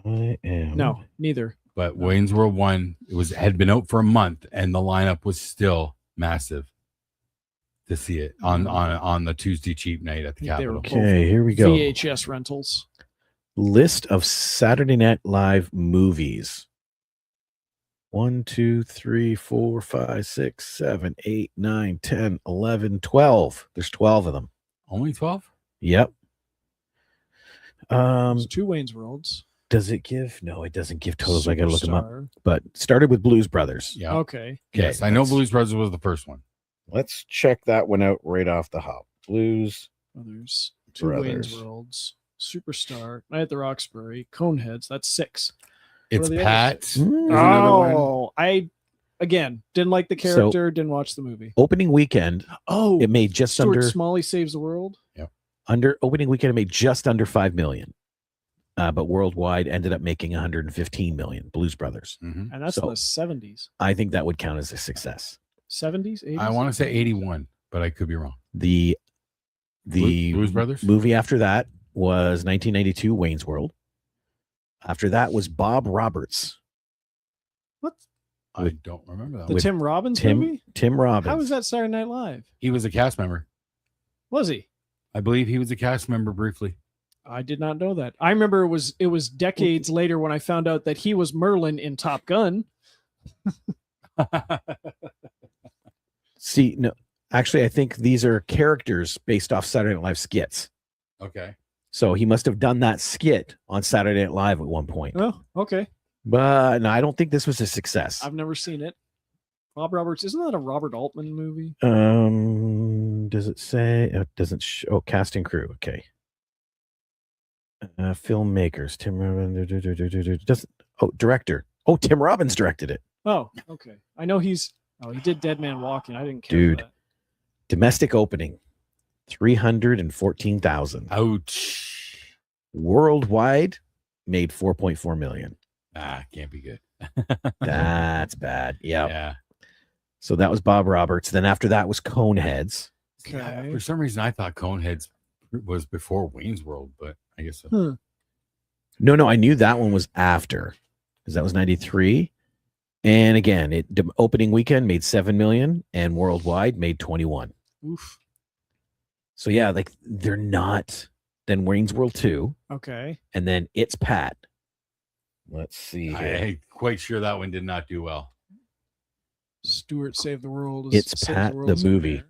No, neither. But Wayne's World 1, had been out for a month, and the lineup was still massive to see it on the Tuesday cheap night at the They were Capitol. Okay, here we go. VHS rentals. List of Saturday Night Live movies. 1, 2, 3, 4, 5, 6, 7, 8, 9, 10, 11, 12. There's 12 of them. Only 12? Yep. There's 2 Wayne's Worlds. Does it give? No, it doesn't give totals. I gotta look them up. Superstar. But started with Blues Brothers. Yeah. Okay. Yes, I know Blues Brothers was the first one. Let's check that one out right off the hop. Blues. Others. 2 Brothers. Wayne's Worlds. Superstar. Night at the Roxbury. Coneheads. That's 6. It's are the Pat. others? There's another one. Oh, I again didn't like the character. Didn't watch the movie. Opening weekend, Oh, it made just Stuart under Smalley Saves the World. opening weekend. It made just under 5 million, but worldwide ended up making 115 million. Blues Brothers. Mhm. And that's So- in the 70s. I think that would count as a success. 70s, 80s? I want to say 81, but I could be wrong. The Blues Brothers? movie after that was 1992 Wayne's World. After that was Bob Roberts. What? I don't remember that The one. Tim Robbins movie? Tim Robbins. How was that Saturday Night Live? He was a cast member. Was he? I believe he was a cast member briefly. I did not know that. I remember it was decades later when I found out that he was Merlin in Top Gun. See, no, actually, I think these are characters based off Saturday Night Live skits. Okay. So he must have done that skit on Saturday Night Live at one point. Oh, okay. But no, I don't think this was a success. I've never seen it. Bob Roberts, isn't that a Robert Altman movie? Does it say? It doesn't show. Cast and crew. Okay. Filmmakers. Tim Robbins. Doesn't. Oh, director. Oh, Tim Robbins directed it. Oh, okay. I know he did Dead Man Walking. I didn't care. Dude. For that. Domestic opening, 314,000. Ouch. Worldwide, made 4.4 million. Can't be good. That's bad. Yep. Yeah. So that was Bob Roberts. Then after that was Coneheads. Okay. For some reason, I thought Coneheads was before Wayne's World, but I guess so. No, I knew that one was after, because that was 93. And again, opening weekend made 7 million and worldwide made 21. Oof. So yeah, like they're not. Then Wayne's World 2, Okay. and then It's Pat. Let's see here. I'm quite sure that one did not do well. Stuart Save the World. It's Save Pat the World's in movie.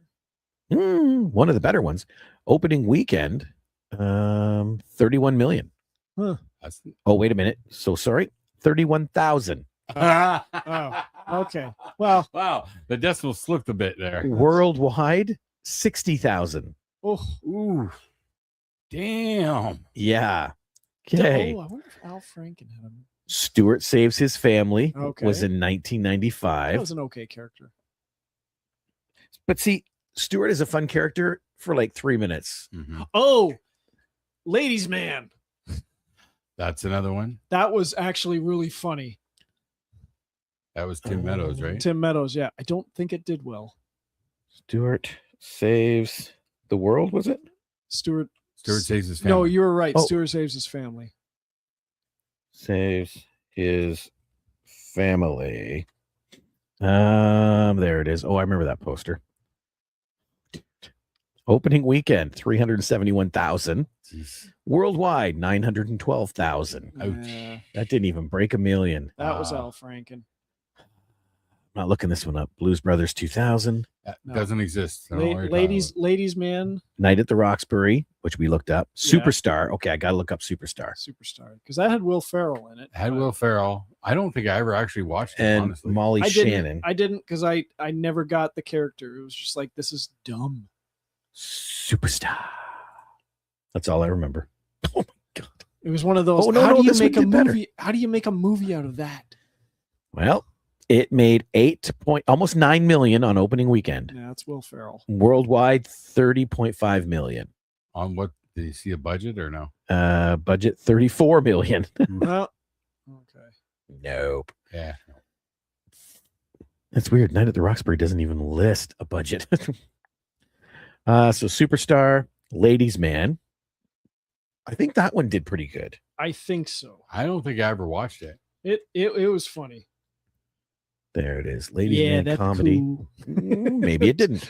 there. One of the better ones. Opening weekend, 31 million. That's Oh, wait a minute. So sorry. 31,000. Oh, okay. Well, wow. The decimal slipped a bit there. Worldwide, 60,000. oh, Ooh. Damn. Yeah. Okay. Oh, I wonder if Al Franken had him. Stuart Saves His Family Okay. was in That 1995. was an okay character. But see, Stuart is a fun character for like 3 minutes. Mhm. Oh, Ladies Man. That's another one. That was actually really funny. That was Tim Meadows, right? Tim Meadows. Yeah. I don't think it did well. Stuart Saves the World, was it? Stuart. Stuart Saves His Family. No, you were right. Oh. Stuart Saves His Family. Saves His Family. There it is. Oh, I remember that poster. Opening weekend, 371,000. Jeez. Worldwide, 912,000. Ouch. Yeah, That didn't even break a million. that was Wow. Al Franken. I'm not looking this one up. Blues Brothers 2000. That No. doesn't exist. I don't know what you're talking Ladies Man. Night at the Roxbury, which we looked up. Yeah. Superstar. Okay, I got to look up Superstar. Superstar. Because that had Will Ferrell in it. about. Had Will Ferrell. I don't think I ever actually watched it, And honestly. Molly I Shannon. didn't because I never got the character. It was just like, this is dumb. Superstar. That's all I remember. Oh my God. It was one of those. Oh, no, how no, do you this one make a did better. movie? How do you make a movie out of that? Well, it made almost 9 million on opening weekend. Yeah, it's Will Ferrell. Worldwide, 30.5 million. On what? Did you see a budget or no? Budget 34 million. Well, okay. Nope. Yeah. That's weird. Night at the Roxbury doesn't even list a budget. So Superstar, Ladies Man. I think that one did pretty good. I think so. I don't think I ever watched it. It was funny. There it is. Ladies Man that's comedy. cool. Maybe it didn't.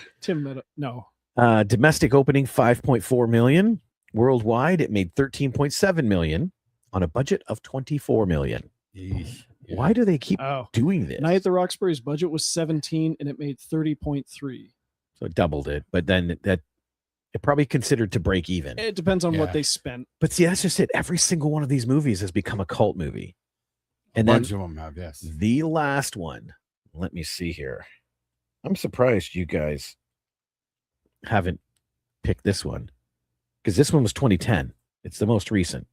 No. Domestic opening 5.4 million. Worldwide, it made 13.7 million on a budget of 24 million. Yeesh. Yeah. Why do they keep Oh, doing this? Night at the Roxbury's budget was 17 and it made 30.3. So it doubled it, but then that it probably considered to break even. It depends on Yeah. what they spent. But see, that's just it. Every single one of these movies has become a cult movie. And A then bunch of them have, yes. the last one, let me see here. I'm surprised you guys haven't picked this one because this one was 2010. It's the most recent.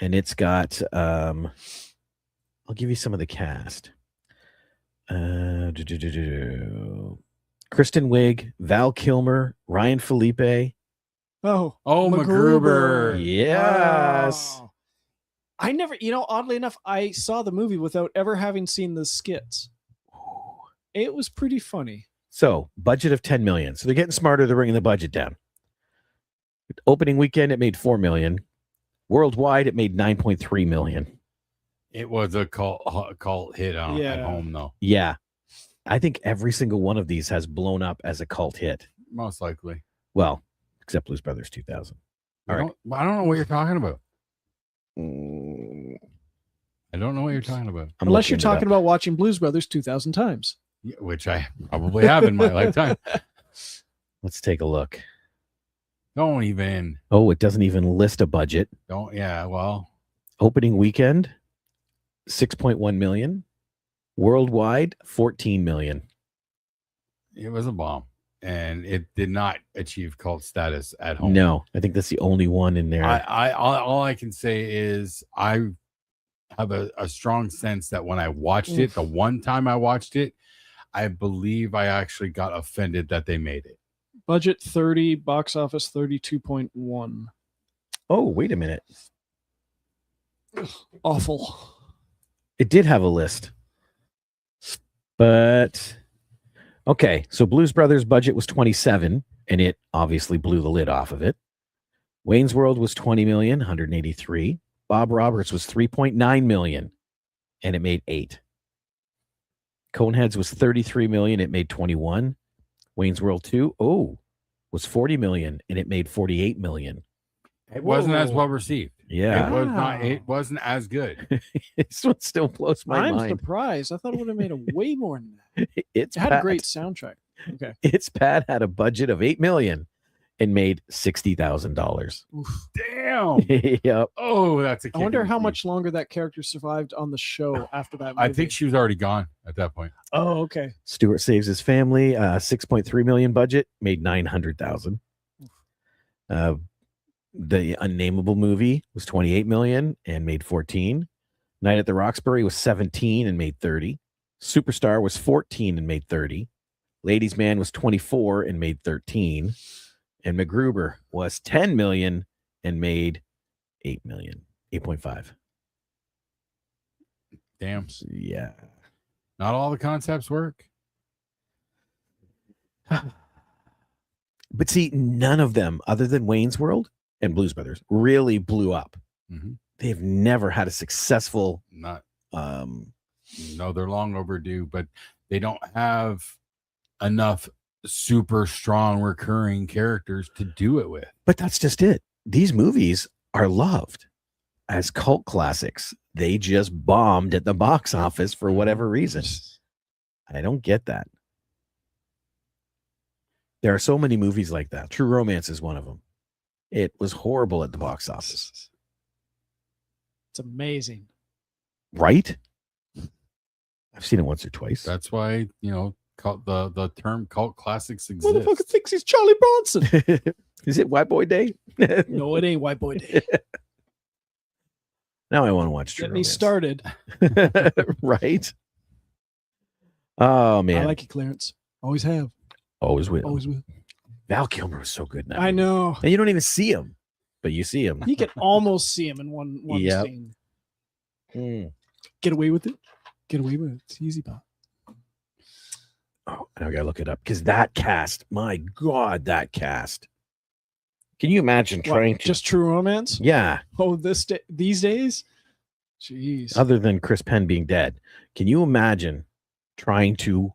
And it's got, I'll give you some of the cast. Kristen Wiig, Val Kilmer, Ryan Felipe. Oh, MacGruber. Yes. Oh. I never, oddly enough, I saw the movie without ever having seen the skits. It was pretty funny. So, budget of 10 million. So they're getting smarter. They're bringing the budget down. Opening weekend, it made 4 million. Worldwide, it made 9.3 million. It was a cult hit at Yeah. home, though. Yeah. I think every single one of these has blown up as a cult hit. Most likely. Well, except Blues Brothers 2000. All right. I don't know what you're talking about. Mm, I don't know what you're talking about. I'm Unless you're looking it talking up. about watching Blues Brothers 2,000 times. Yeah, which I probably have in my lifetime. Let's take a look. Don't even. Oh, it doesn't even list a budget. Don't. Yeah. Well, Opening weekend, 6.1 million. Worldwide, 14 million. it was a bomb, and it did not achieve cult status at home. No, I think that's the only one in there. All I can say is I have a strong sense that when I watched it, the one time I watched it, I believe I actually got offended that they made it. Budget 30, box office 32.1. Oh, wait a minute. Awful. It did have a list. But okay, so Blues Brothers budget was 27 and it obviously blew the lid off of it. Wayne's World was 20 million, 183. Bob Roberts was 3.9 million and it made 8. Coneheads was 33 million, it made 21. Wayne's World 2, was 40 million and it made 48 million. It wasn't as Whoa. well received. Yeah. It was not. Wow. It wasn't as good. This one still blows my I'm mind. surprised. I thought it would have made a way more than that. It's It had a Pat. great soundtrack. Okay. It's Pat had a budget of 8 million and made $60,000. Damn. Yep. Oh, that's a. I wonder kick in the how teeth. much longer that character survived on the show after that movie. I think she was already gone at that point. Oh, okay. Stewart Saves His Family, 6.3 million budget, made 900,000. The Unnameable movie was 28 million and made 14. Night at the Roxbury was 17 and made 30. Superstar was 14 and made 30. Ladies Man was 24 and made 13. And MacGruber was 10 million and made 8 million, 8.5. Damn. Yeah. Not all the concepts work. But see, none of them, other than Wayne's World and Blues Brothers, really blew up. Mm-hmm. They've never had a successful. Not. No, they're long overdue, but they don't have enough super strong recurring characters to do it with. But that's just it. These movies are loved as cult classics. They just bombed at the box office for whatever reason. I don't get that. There are so many movies like that. True Romance is one of them. It was horrible at the box office. It's amazing. Right? I've seen it once or twice. That's why cult, the term cult classics Motherfucker exists. thinks he's Charlie Bronson. Is it White Boy Day? No, it ain't White Boy Day. Now I want to watch True Get me Romance. started. Right? Oh, man. I like it, Clarence. Always have. Always will. Always will. Val Kilmer was so good now. I know. And you don't even see him, but you see him. You can almost see him in one Yep. scene. Mm. Get away with it. Get away with it. It's easy, pal. Oh, now I gotta look it up because that cast, my God, that cast. Can you imagine trying to Just True Romance? Yeah. Oh, these days? Jeez. other than Chris Penn being dead. Can you imagine trying to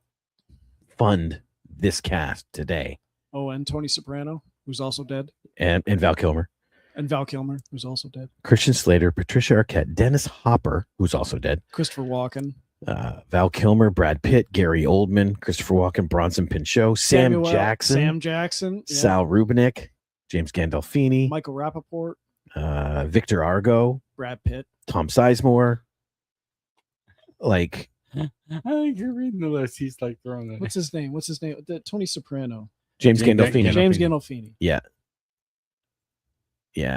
fund this cast today? Oh, and Tony Soprano, who's also dead, And Val Kilmer, and Val Kilmer, who's also dead. Christian Slater, Patricia Arquette, Dennis Hopper, who's also dead, Christopher Walken, Val Kilmer, Brad Pitt, Gary Oldman, Christopher Walken, Bronson Pinchot, Sam Jackson, yeah. Sal Rubinick, James Gandolfini, Michael Rappaport, Victor Argo, Brad Pitt. Tom Sizemore. Like, I think you're reading the list. He's like throwing it. What's his name? Tony Soprano. James Gandolfini. James Gandolfini. Yeah.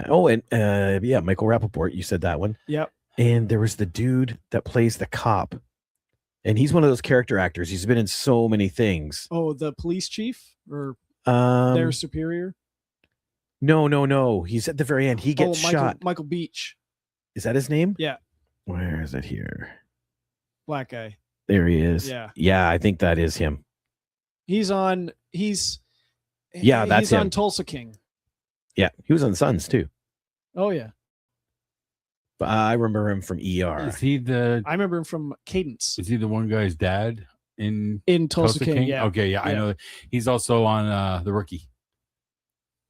Oh, and Michael Rappaport. You said that one. Yep. And there was the dude that plays the cop. And he's one of those character actors. He's been in so many things. Oh, the police chief or their superior? No. He's at the very end. He gets shot. Michael Beach. Is that his name? Yeah. Where is it here? Black guy. There he is. Yeah. Yeah, I think that is him. He's on Tulsa King. Yeah, he was on Sons too. Oh yeah. But I remember him from ER. Is he the? I remember him from Cadence. Is he the one guy's dad in Tulsa King? Yeah. Okay, yeah, I know. He's also on The Rookie.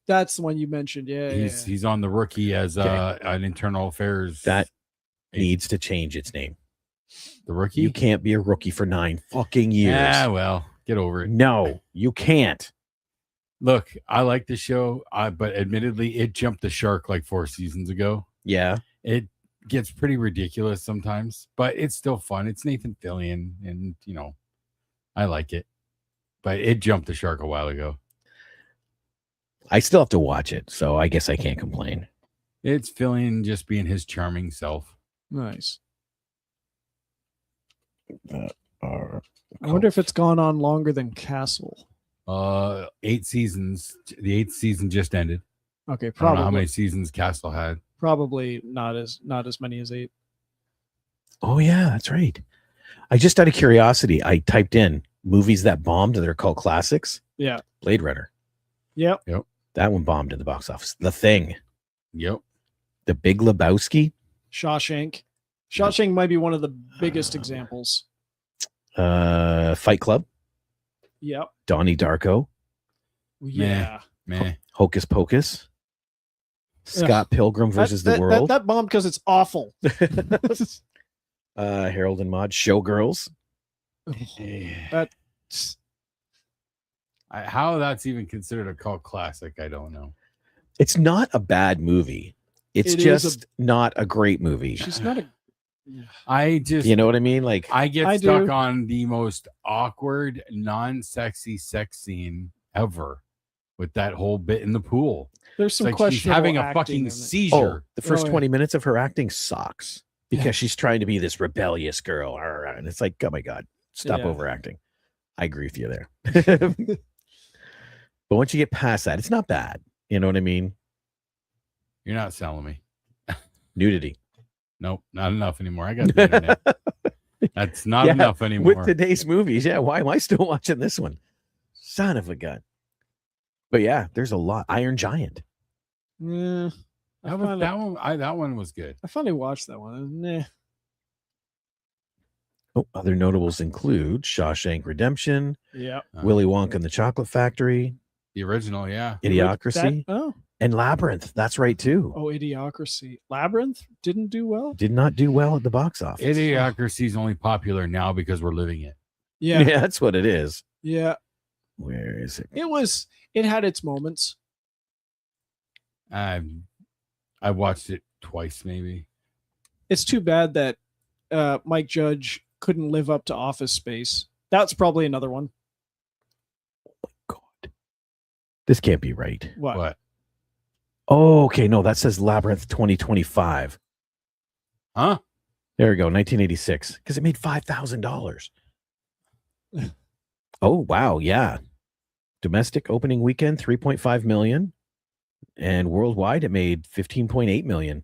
That's the one you mentioned. Yeah. He's on The Rookie as an internal affairs. That needs to change its name. The Rookie. You can't be a rookie for 9 fucking years. Yeah, well, get over it. No, you can't. Look, I like the show, but admittedly, it jumped the shark like 4 seasons ago. Yeah. It gets pretty ridiculous sometimes, but it's still fun. It's Nathan Fillion, and I like it. But it jumped the shark a while ago. I still have to watch it, so I guess I can't complain. It's Fillion just being his charming self. Nice. I wonder if it's gone on longer than Castle. 8 seasons. The 8th season just ended. Okay, I don't probably know how many seasons Castle had. Probably not as many as 8. Oh yeah, that's right. I just out of curiosity, I typed in movies that bombed. They're called classics. Yeah. Blade Runner. Yep. That one bombed in the box office. The Thing. Yep. The Big Lebowski. Shawshank. Shawshank might be one of the biggest examples. Fight Club. Yep. Donnie Darko. Yeah. Man. Hocus Pocus. Scott Pilgrim versus the World. That bombed because it's awful. Harold and Maude. Showgirls. How that's even considered a cult classic, I don't know. It's not a bad movie. It's just not a great movie. She's not a. I just, you know what I mean? Like, I get stuck on the most awkward, non-sexy sex scene ever with that whole bit in the pool. There's some like questionable she's having a acting fucking in it. seizure. the first 20 minutes of her acting sucks because she's trying to be this rebellious girl. And it's like, oh my God, stop overacting. I agree with you there. But once you get past that, it's not bad. You know what I mean? You're not selling me. Nudity. Nope, not enough anymore. I got the internet. That's not enough anymore. With today's movies, why am I still watching this one? Son of a gun. But yeah, there's a lot. Iron Giant. Yeah, that one was good. I finally watched that one. Nah. Oh, other notables include Shawshank Redemption. Yeah. Willy Wonka and the Chocolate Factory. The original, yeah. Idiocracy. And Labyrinth. That's right, too. Oh, Idiocracy. Labyrinth didn't do well? Did not do well at the box office. Idiocracy is only popular now because we're living it. Yeah. Yeah, that's what it is. Yeah. Where is it? It had its moments. I watched it twice, maybe. It's too bad that Mike Judge couldn't live up to Office Space. That's probably another one. Oh my God. This can't be right. What? Oh, okay. No, that says Labyrinth 2025. Huh? There we go. 1986. Because it made $5,000. Oh, wow. Yeah. Domestic opening weekend, 3.5 million. And worldwide, it made 15.8 million.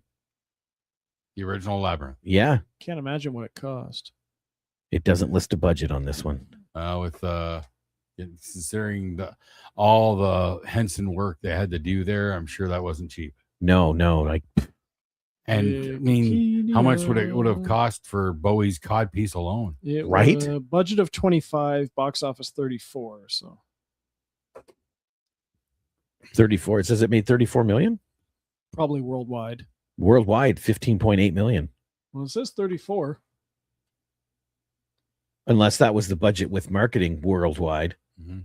The original Labyrinth. Yeah. Can't imagine what it cost. It doesn't list a budget on this one. With considering all the Henson work they had to do there, I'm sure that wasn't cheap. No. Like, And I mean, how much would it have cost for Bowie's Codpiece alone? It Right? was a budget of 25, box office 34. So 34. It says it made 34 million. probably worldwide. Worldwide, 15.8 million. Well, it says 34. Unless that was the budget with marketing worldwide. Mm-hmm.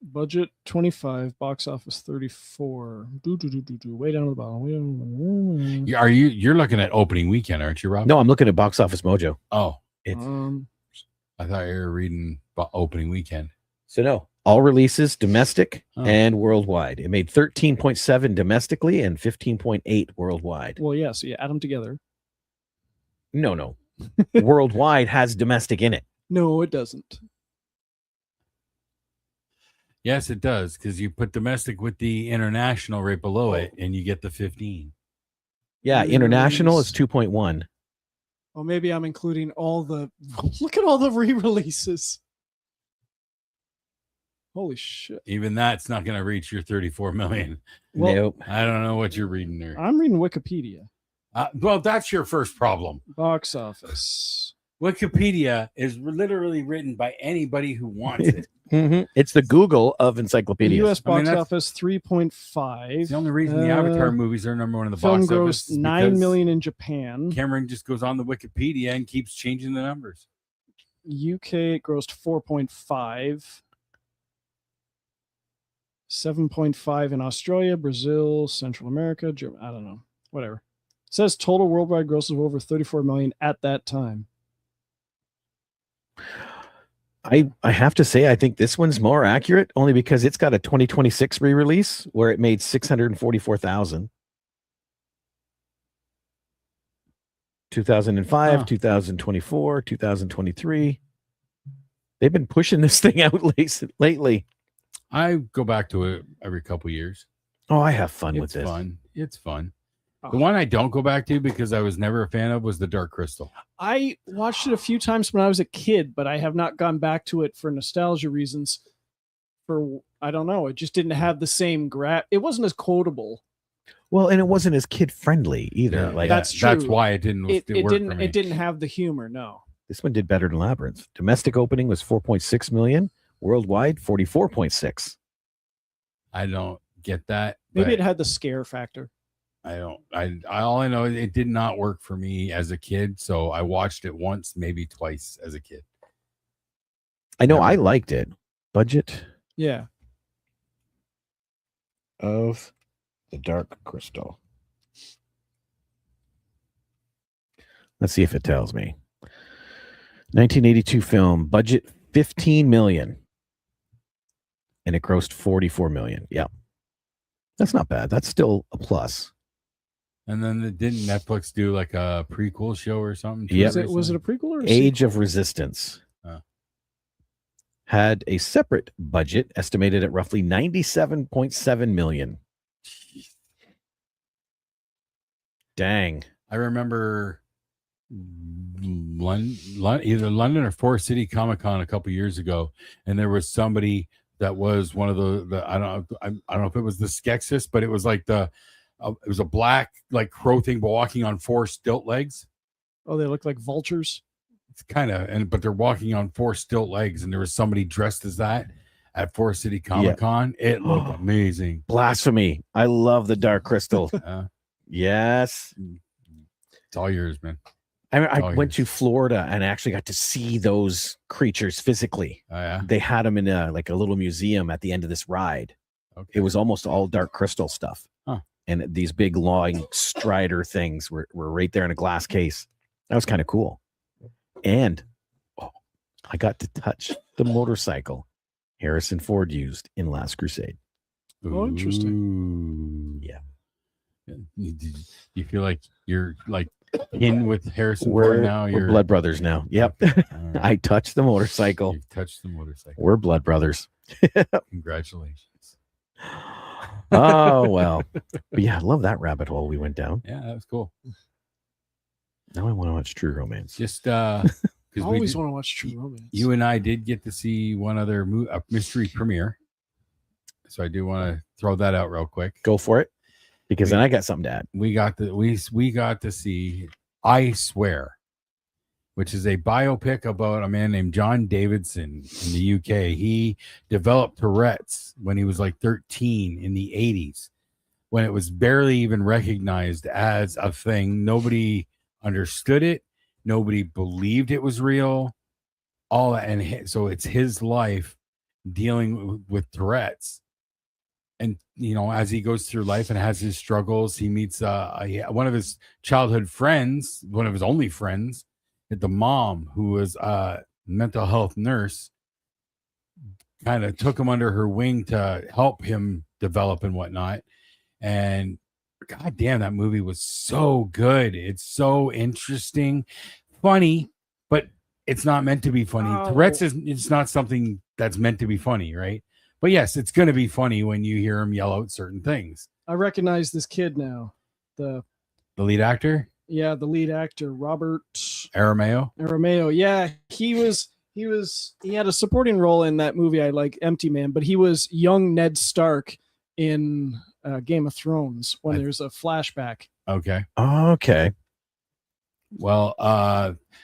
Budget 25, box office 34. Way down at the bottom. You're looking at opening weekend, aren't you, Rob? No, I'm looking at Box Office Mojo. Oh, It's I thought you were reading opening weekend. so no. All releases domestic Oh. and worldwide. It made 13.7 domestically and 15.8 worldwide. Well, yeah, so you add them together. No. Worldwide has domestic in it. No, it doesn't. Yes, it does, because you put domestic with the international right below it, and you get the 15. Yeah, international is Yes. 2.1. Well, maybe I'm including all the. Look at all the re-releases. Holy shit! Even that's not going to reach your 34 million. Well, Nope. I don't know what you're reading there. I'm reading Wikipedia. Well, that's your first problem. Box office. Wikipedia is literally written by anybody who wants it. It's the Google of The encyclopedias. U.S. I mean, box that's- office 3.5. It's the only reason the Avatar movies are number one in the Film box office. grossed is 9 because million in Japan. Cameron just goes on the Wikipedia and keeps changing the numbers. UK grossed 4.5. 7.5 in Australia, Brazil, Central America, Germany. I don't know. Whatever. It says total worldwide gross of over 34 million at that time. I have to say, I think this one's more accurate only because it's got a 2026 re-release where it made 644,000. 2005, Huh. 2024, 2023. They've been pushing this thing out lately. I go back to it every couple years. Oh, I have fun with It's this. fun. It's fun. Oh. The one I don't go back to because I was never a fan of was the Dark Crystal. I watched it a few times when I was a kid, but I have not gone back to it for nostalgia reasons. For I don't know, it just didn't have the same It wasn't as quotable. Well, and it wasn't as kid friendly either. Yeah, Like That's That's true. why it didn't. It work didn't. for me. It didn't have the humor. No. this one did better than Labyrinth. Domestic opening was 4.6 million. Worldwide, 44.6. I don't get that. Maybe but it had the scare factor. I don't. I all I know is it did not work for me as a kid. So I watched it once, maybe twice as a kid. I know Yeah. I liked it. Budget Yeah. of the Dark Crystal. Let's see if it tells me. 1982 film, budget 15 million. And it grossed 44 million. Yeah. That's not bad. That's still a plus. And then didn't Netflix do like a prequel show or something? too Yep. Was it a prequel or a Age sequel? of Resistance. Oh. Had a separate budget estimated at roughly 97.7 million. Dang. I remember either London or Forest City Comic Con a couple years ago, and there was somebody that was one of the I don't know if it was the Skeksis, but it was like it was a black like crow thing, but walking on four stilt legs. Oh, they look like vultures. It's kind of but they're walking on four stilt legs, and there was somebody dressed as that at Forest City Comic Con. It looked amazing. Blasphemy. I love the Dark Crystal. Uh, Yes. it's all yours, man. I Oh, went to yes. Florida and actually got to see those creatures physically. Oh yeah. They had them in a little museum at the end of this ride. Okay. It was almost all Dark Crystal stuff. Huh. And these big long strider things were right there in a glass case. That was kind of cool. And I got to touch the motorcycle Harrison Ford used in Last Crusade. Oh, interesting. Ooh. Yeah. You feel like you're like in with Harrison We're Ford now? You're blood brothers now. Yep. All right. I touched the motorcycle. You've touched the motorcycle. We're blood brothers. Congratulations. Oh, well. But yeah, I love that rabbit hole we went down. Yeah, that was cool. Now I want to watch True Romance. Just I because always want to watch True Romance. you and I did get to see one other mystery premiere, so I do want to throw that out real quick. Go for it. because then I got something to add. we got to see I Swear, which is a biopic about a man named John Davidson in the UK. He developed Tourette's when he was like 13 in the 80s, when it was barely even recognized as a thing. Nobody understood it. Nobody believed it was real. All that, and so it's his life dealing with Tourette's. And as he goes through life and has his struggles, he meets one of his childhood friends, one of his only friends, the mom, who was a mental health nurse, kind of took him under her wing to help him develop and whatnot. And god damn, that movie was so good. It's so interesting, funny, but it's not meant to be funny. Tourette's it's not something that's meant to be funny, right? But yes, it's going to be funny when you hear him yell out certain things. I recognize this kid now. The lead actor? Yeah, the lead actor, Robert Arameo. Yeah, he had a supporting role in that movie I like, Empty Man, but he was young Ned Stark in Game of Thrones when there's a flashback. Okay. Okay. Well,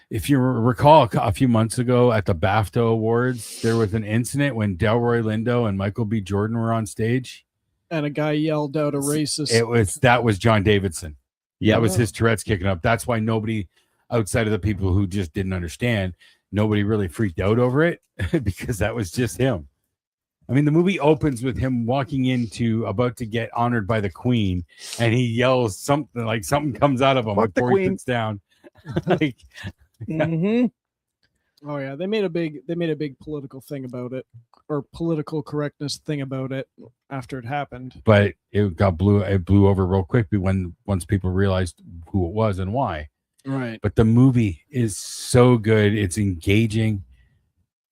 if you recall, a few months ago at the BAFTA Awards, there was an incident when Delroy Lindo and Michael B. Jordan were on stage, and a guy yelled out a racist. That was John Davidson. Yeah, that was his Tourette's kicking up. That's why nobody, outside of the people who just didn't understand, nobody really freaked out over it because that was just him. I mean, the movie opens with him walking about to get honored by the Queen, and he yells something like something comes out of him before he sits down. Like, mm-hmm. Oh yeah, they made a big political thing about it, or political correctness thing about it after it happened. But it blew over real quick once people realized who it was and why. Right. But the movie is so good; it's engaging.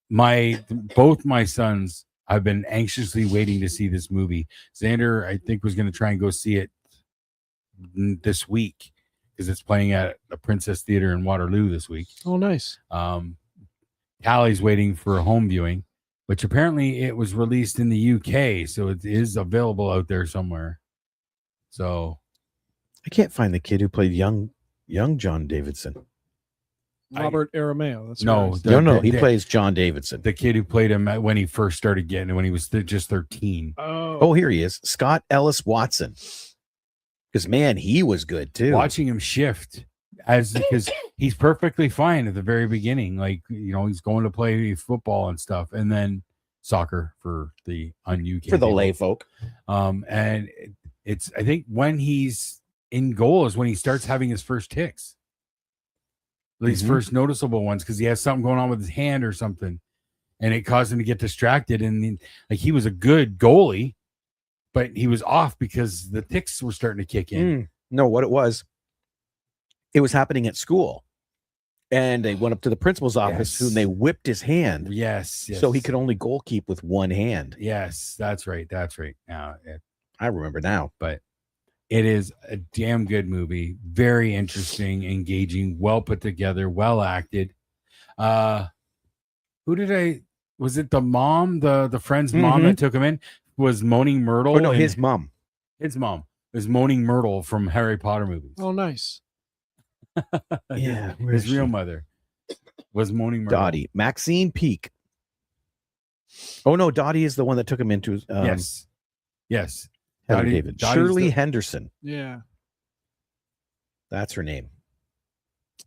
Both my sons have been anxiously waiting to see this movie. Xander, I think, was going to try and go see it this week because it's playing at the Princess Theater in Waterloo this week. Oh, nice. Callie's waiting for a home viewing, which apparently it was released in the UK, so it is available out there somewhere. So I can't find the kid who played young John Davidson. Robert Arameo. That's no. He plays John Davidson. The kid who played him when he first started getting it, when he was just 13. Oh, here he is, Scott Ellis Watson. Because man, he was good too. Watching him shift because he's perfectly fine at the very beginning, like he's going to play football and stuff, and then soccer for the UK for the lay folk. And it's I think when he's in goal is when he starts having his first ticks. These first noticeable ones, because he has something going on with his hand or something, and it caused him to get distracted. And like he was a good goalie, but he was off because the ticks were starting to kick in. No, what it was happening at school, and they went up to the principal's office, and they whipped his hand. Yes. So he could only goal keep with one hand. Yes, that's right. Now I remember now, but. It is a damn good movie. Very interesting, engaging, well put together, well acted. Was it the mom, the friend's mom that took him in? Was Moaning Myrtle? Oh, no, his mom. His mom was Moaning Myrtle from Harry Potter movies. Oh, nice. Yeah. His real mother was Moaning Myrtle. Dottie. Maxine Peake. Oh, no, Dottie is the one that took him into... Yes. David. Shirley Henderson. Yeah. That's her name.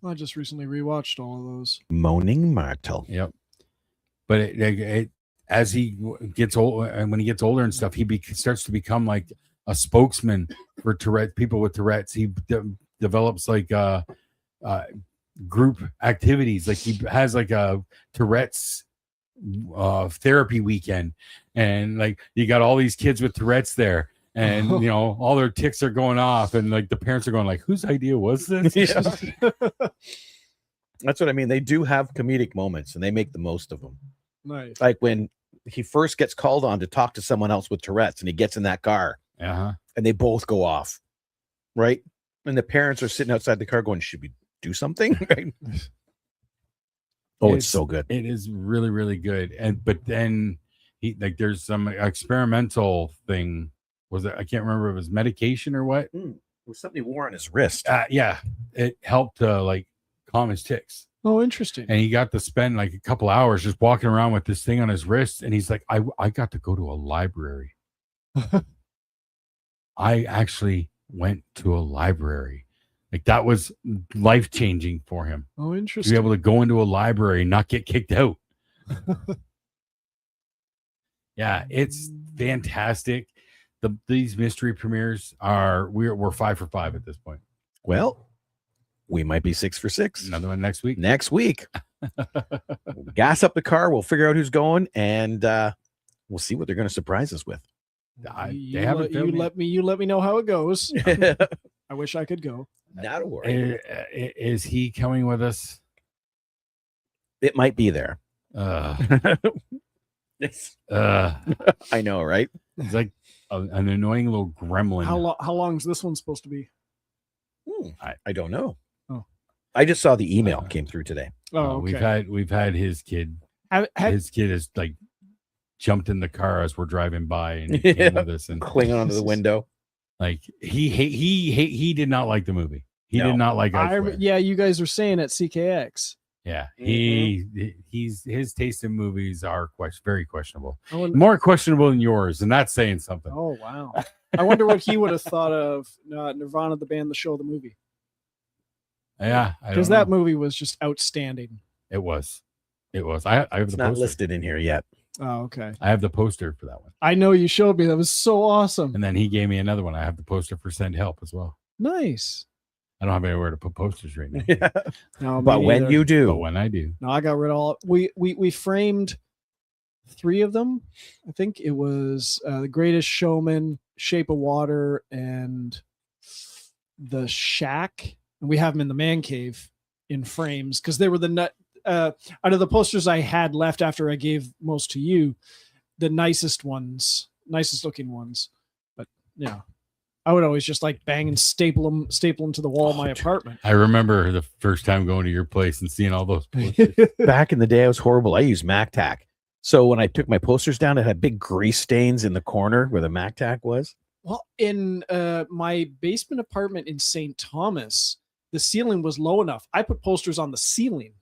I just recently rewatched all of those. Moaning Myrtle. Yep. But it as he gets old, and when he gets older and stuff, he starts to become like a spokesman for people with Tourette's. He develops like group activities. Like he has like a Tourette's therapy weekend, and like you got all these kids with Tourette's there. And all their ticks are going off, and like the parents are going like, whose idea was this? Yeah. That's what I mean. They do have comedic moments, and they make the most of them. Nice. Like when he first gets called on to talk to someone else with Tourette's, and he gets in that car, and they both go off, right? And the parents are sitting outside the car going, should we do something? Right? It's so good. It is really, really good. But then there's some experimental thing was it? I can't remember if it was medication or what. It was something he wore on his wrist. Yeah, it helped like calm his tics. Oh, interesting. And he got to spend like a couple hours just walking around with this thing on his wrist. And he's like, I got to go to a library. I actually went to a library. Like that was life changing for him. Oh, To interesting. be able to go into a library and not get kicked out. Yeah, it's fantastic. These mystery premieres we're 5 for 5 at this point. Well, we might be 6 for 6. Another one next week. Next week. Gas up the car. We'll figure out who's going, and we'll see what they're going to surprise us with. You let me know how it goes. I wish I could go. Not a worry. Is he coming with us? It might be there. It's I know, right? It's like an annoying little gremlin. How long is this one supposed to be? I don't know. Oh. I just saw the email came through today. Oh, okay. We've had his kid. His kid has like jumped in the car as we're driving by and he came with us and clinging onto the window. Like he did not like the movie. He did not like. Yeah, you guys were saying at CKX. Yeah, his taste in movies are very questionable. More questionable than yours, and that's saying something. Oh wow! I wonder what he would have thought of Nirvana, the band, the show, the movie. Yeah, because that movie was just outstanding. It was. I have it's the not poster. listed in here yet. Oh, okay. I have the poster for that one. I know you showed me. That was so awesome. And then he gave me another one. I have the poster for Send Help as well. Nice. I don't have anywhere to put posters right now. No, but when you do, when I do, no, I got rid of all. We framed 3 of them. I think it was The Greatest Showman, Shape of Water, and The Shack. And we have them in the man cave in frames because they were the out of the posters I had left after I gave most to you, the nicest looking ones. But yeah. I would always just like bang and staple them to the wall of my apartment. I remember the first time going to your place and seeing all those posters. Back in the day, I was horrible. I used MacTac. So when I took my posters down, it had big grease stains in the corner where the MacTac was. Well, in my basement apartment in St. Thomas, the ceiling was low enough. I put posters on the ceiling.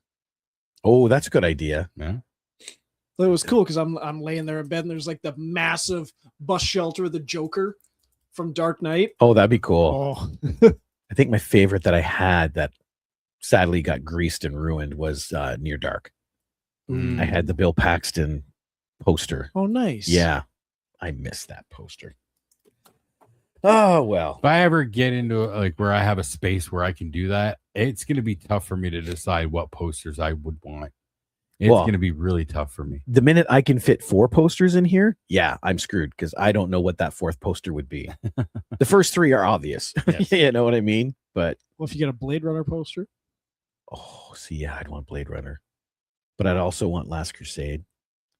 Oh, that's a good idea. Yeah. It was cool because I'm laying there in bed and there's like the massive bus shelter of the Joker from Dark Knight. Oh, that'd be cool. Oh. I think my favorite that I had that sadly got greased and ruined was Near Dark. I had the Bill Paxton poster. Oh, nice. Yeah. I missed that poster. Oh, well. If I ever get into like where I have a space where I can do that, it's going to be tough for me to decide what posters I would want. It's going to be really tough for me. The minute I can fit 4 posters in here, yeah, I'm screwed because I don't know what that 4th poster would be. The first 3 are obvious. Yes. You know what I mean? But well, if you get a Blade Runner poster. Oh, see, yeah, I'd want Blade Runner. But I'd also want Last Crusade.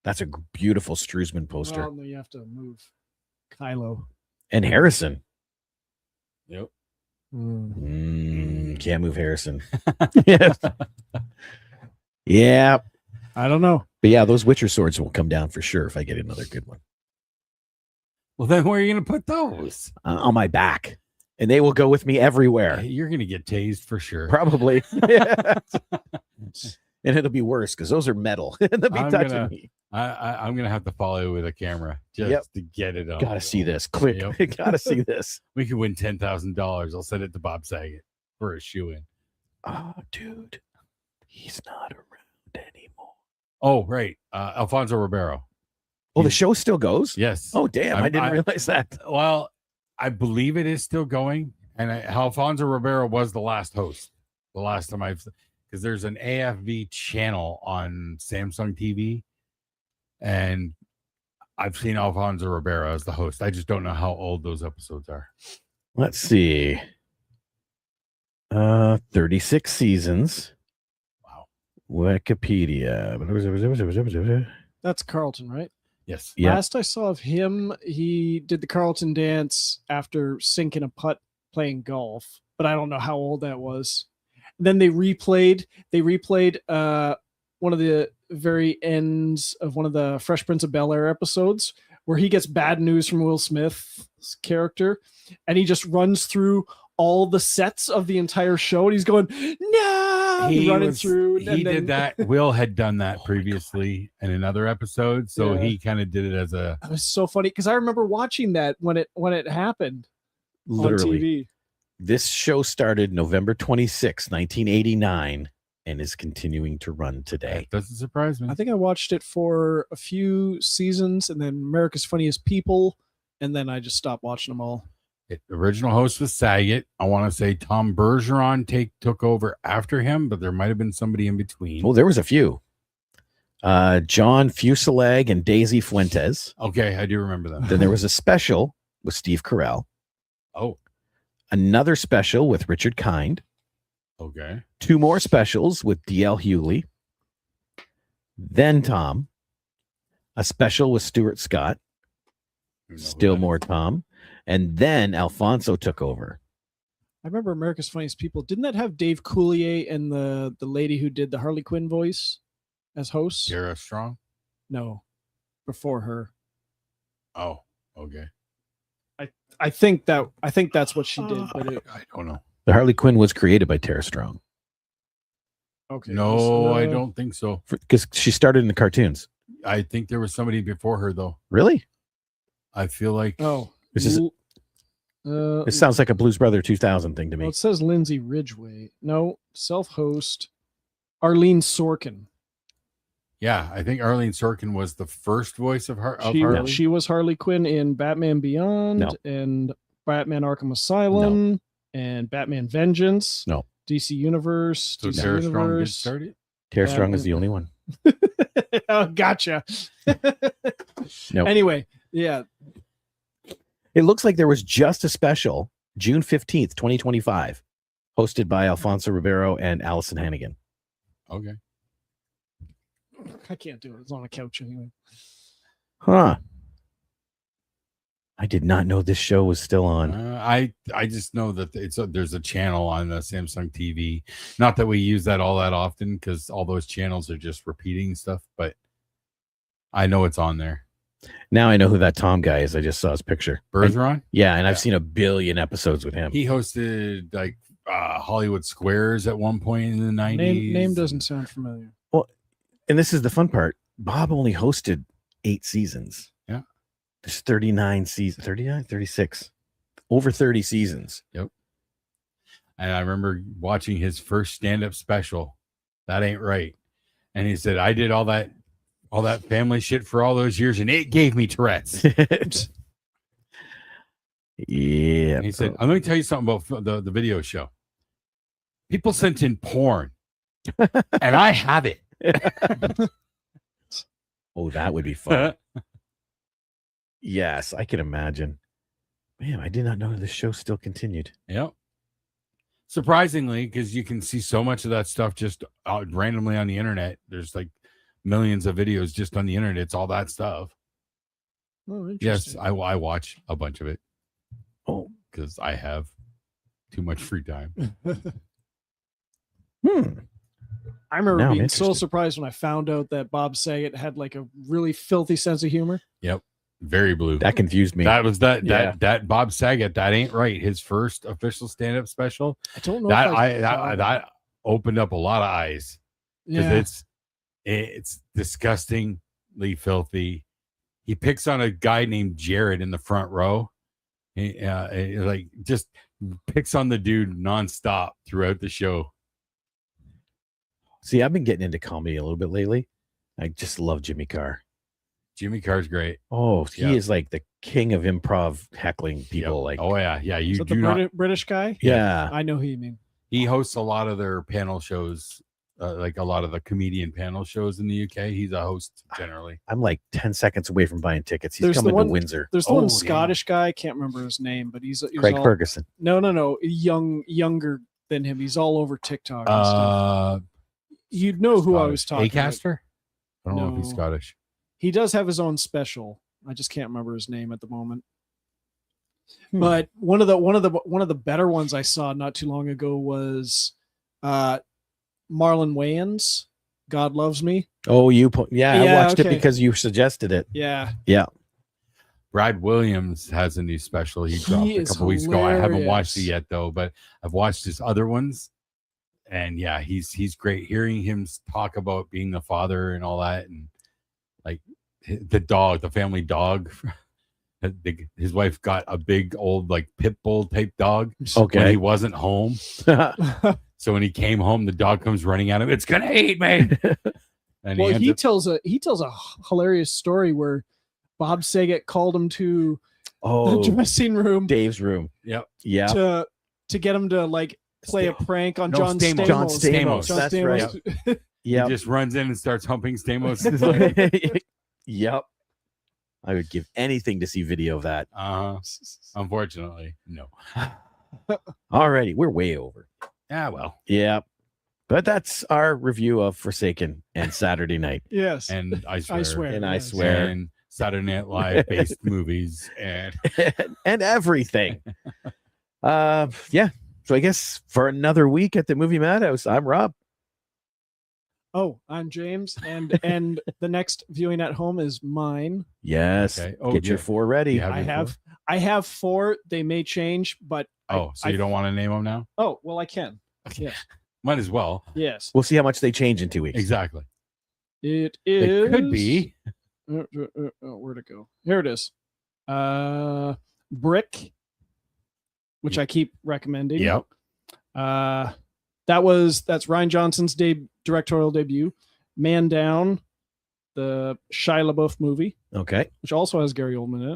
That's a beautiful Streusman poster. Well, no, you have to move Kylo. And Harrison. Yep. Can't move Harrison. Yes. Yeah. I don't know. But yeah, those Witcher swords will come down for sure if I get another good one. Well, then where are you going to put those? On my back. And they will go with me everywhere. You're going to get tased for sure. Probably. And it'll be worse because those are metal. They'll be touching me. I'm going to have to follow you with a camera just to get it on. Gotta see this. Quick. Yep. Gotta see this. We could win $10,000. I'll send it to Bob Saget for a shoe-in. Oh, dude. He's not around anymore. Oh, right. Alfonso Ribeiro. Oh, the show still goes? Yes. Oh, damn. I didn't realize that. Well, I believe it is still going. And Alfonso Ribeiro was the last host. The last time because there's an AFV channel on Samsung TV. And I've seen Alfonso Ribeiro as the host. I just don't know how old those episodes are. Let's see. 36 seasons. Wow. Wikipedia. That's Carlton, right? Yes. Yeah. Last I saw of him, he did the Carlton dance after sinking a putt playing golf, but I don't know how old that was. Then they replayed one of the very ends of one of the Fresh Prince of Bel-Air episodes where he gets bad news from Will Smith's character, and he just runs through all the sets of the entire show, and he's going, no, through. He did that. Will had done that previously in another episode, so he kind of did it as a. It was so funny because I remember watching that when it happened. Literally, on TV. This show started November 26, 1989, and is continuing to run today. That doesn't surprise me. I think I watched it for a few seasons, and then America's Funniest People, and then I just stopped watching them all. Original host was Saget. I want to say Tom Bergeron took over after him, but there might have been somebody in between. Oh, there was a few. John Fuselier and Daisy Fuentes. Okay, I do remember them. Then there was a special with Steve Carell. Oh. Another special with Richard Kind. Okay. 2 more specials with D.L. Hewley. Then Tom. A special with Stuart Scott. Still more Tom. And then Alfonso took over. I remember America's Funniest People. Didn't that have Dave Coulier and the lady who did the Harley Quinn voice as hosts? Tara Strong? No, before her. Oh, okay. I think that's what she did, but I don't know. The Harley Quinn was created by Tara Strong. Okay. No, I don't think so. Because she started in the cartoons. I think there was somebody before her, though. Really? I feel like. Oh. It sounds like a Blues Brother 2000 thing to me. Well, it says Lindsay Ridgway. No, self-host. Arlene Sorkin. Yeah, I think Arlene Sorkin was the first voice of Harley. She was Harley Quinn in Batman Beyond and Batman Arkham Asylum and Batman Vengeance. No. DC Universe. So DC Tara Strong Universe. did start it? Tara Strong is the only one. Oh, gotcha. No. Anyway, yeah. It looks like there was just a special June 15th, 2025, hosted by Alfonso Ribeiro and Allison Hannigan. Okay. I can't do it. It's on a couch anyway. Huh. I did not know this show was still on. I just know that there's a channel on Samsung TV. Not that we use that all that often because all those channels are just repeating stuff, but I know it's on there. Now I know who that Tom guy is. I just saw his picture. Bergeron? Yeah, and I've seen a billion episodes with him. He hosted like Hollywood Squares at one point in the 90s. Name doesn't sound familiar. Well, and this is the fun part. Bob only hosted 8 seasons. Yeah. There's 39 seasons. 39? 36. Over 30 seasons. Yep. And I remember watching his first stand-up special. That ain't right. And he said, I did all that family shit for all those years, and it gave me Tourette's. Yeah. And he said, I'm going to tell you something about the video show. People sent in porn, and I have it. Oh, that would be fun. Yes, I can imagine. Man, I did not know this show still continued. Yep. Surprisingly, because you can see so much of that stuff just randomly on the internet. There's like millions of videos just on the internet. It's all that stuff. Oh, Yes, I watch a bunch of it. Oh, because I have too much free time. I remember being so surprised when I found out that Bob Saget had like a really filthy sense of humor. Yep. Very blue. That confused me. That was that Bob Saget. That ain't right. His first official stand-up special. I don't know that opened up a lot of eyes because yeah. it's disgustingly filthy. He picks on a guy named Jared in the front row. Like just picks on the dude nonstop throughout the show. See, I've been getting into comedy a little bit lately. I just love Jimmy Carr. Jimmy Carr's great. Oh, he is like the king of improv heckling people. Like, oh yeah. You so do the British guy. Yeah, I know who you mean. He hosts a lot of their panel shows, like a lot of the comedian panel shows in the UK. He's a host generally. I'm like 10 seconds away from buying tickets. He's coming to Windsor. There's the one Scottish guy. I can't remember his name, but he's Craig Ferguson. No, younger than him. He's all over TikTok. And stuff. You'd know who I was talking about. Acaster? I don't know if he's Scottish. He does have his own special. I just can't remember his name at the moment. But one of the better ones I saw not too long ago was Marlon Wayans. God Loves Me. Oh, I watched it because you suggested it. Yeah. Brad Williams has a new special he dropped a is couple weeks ago. I haven't watched it hilarious. yet though, but I've watched his other ones, and yeah, he's great. Hearing him talk about being the father and all that, and like the family dog. His wife got a big old like pit bull type dog when Okay. he wasn't home. So when he came home, the dog comes running at him. It's gonna eat me. And Well, ends he up- tells a hilarious story where Bob Saget called him to the Oh, dressing room Dave's room. Yep. Yeah. to get him to like play a prank on No, John Stamos. Stamos. John Stamos. Stamos. John That's Stamos. right. Yeah. He just runs in and starts humping Stamos. Yep. I would give anything to see video of that. Unfortunately, no. Alrighty, we're way over. Yeah, well, Yeah. But that's our review of Forsaken and Saturday Night. Yes. and I swear, I swear. And I yes. swear. and Saturday Night Live based movies, and and everything. Yeah. So I guess for another week at the Movie Madhouse, I'm Rob. Oh, I'm James, and the next viewing at home is mine. Yes. Okay. Oh, Get your yeah. 4 ready. You have I your have I have 4. They may change, but so you don't want to name them now? oh well, I can. Yes. Might as well. Yes. We'll see how much they change in 2 weeks. Exactly. It It is. could be. Where'd it go? Here it is. Brick, which I keep recommending. Yep. That's Ryan Johnson's directorial debut. Man Down, the Shia LaBeouf movie, Okay. which also has Gary Oldman in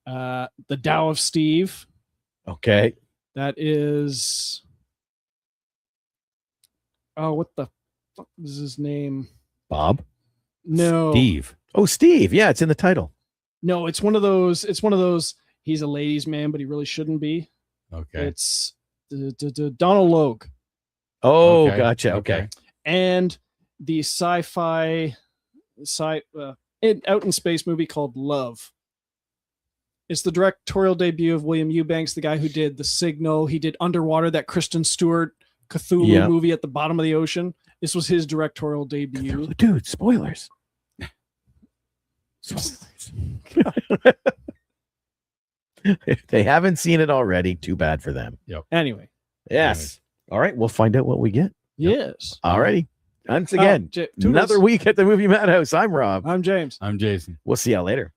it. The Tao of Steve. Okay. That is. Oh, what the fuck is his name? Bob. No, Steve. Oh, Steve. Yeah, it's in the title. no, it's one of those. It's one of those. He's a ladies' man, but he really shouldn't be. Okay. It's Donald Logue Oh, Okay, gotcha. Okay. and the sci-fi out in space movie called Love. It's the directorial debut of William Eubanks, the guy who did The Signal. He did Underwater, that Kristen Stewart Cthulhu Yeah. movie at the bottom of the ocean. This was his directorial debut. Dude, spoilers. If they haven't seen it already, too bad for them. Anyway, Yes. All right. We'll find out what we get. yes. All righty. Once again, Toodles. another week at the Movie Madhouse. I'm Rob. I'm James. I'm Jason. We'll see y'all later.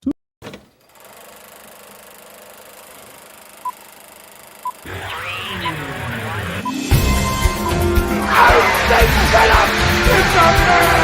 Shut up! It's a man!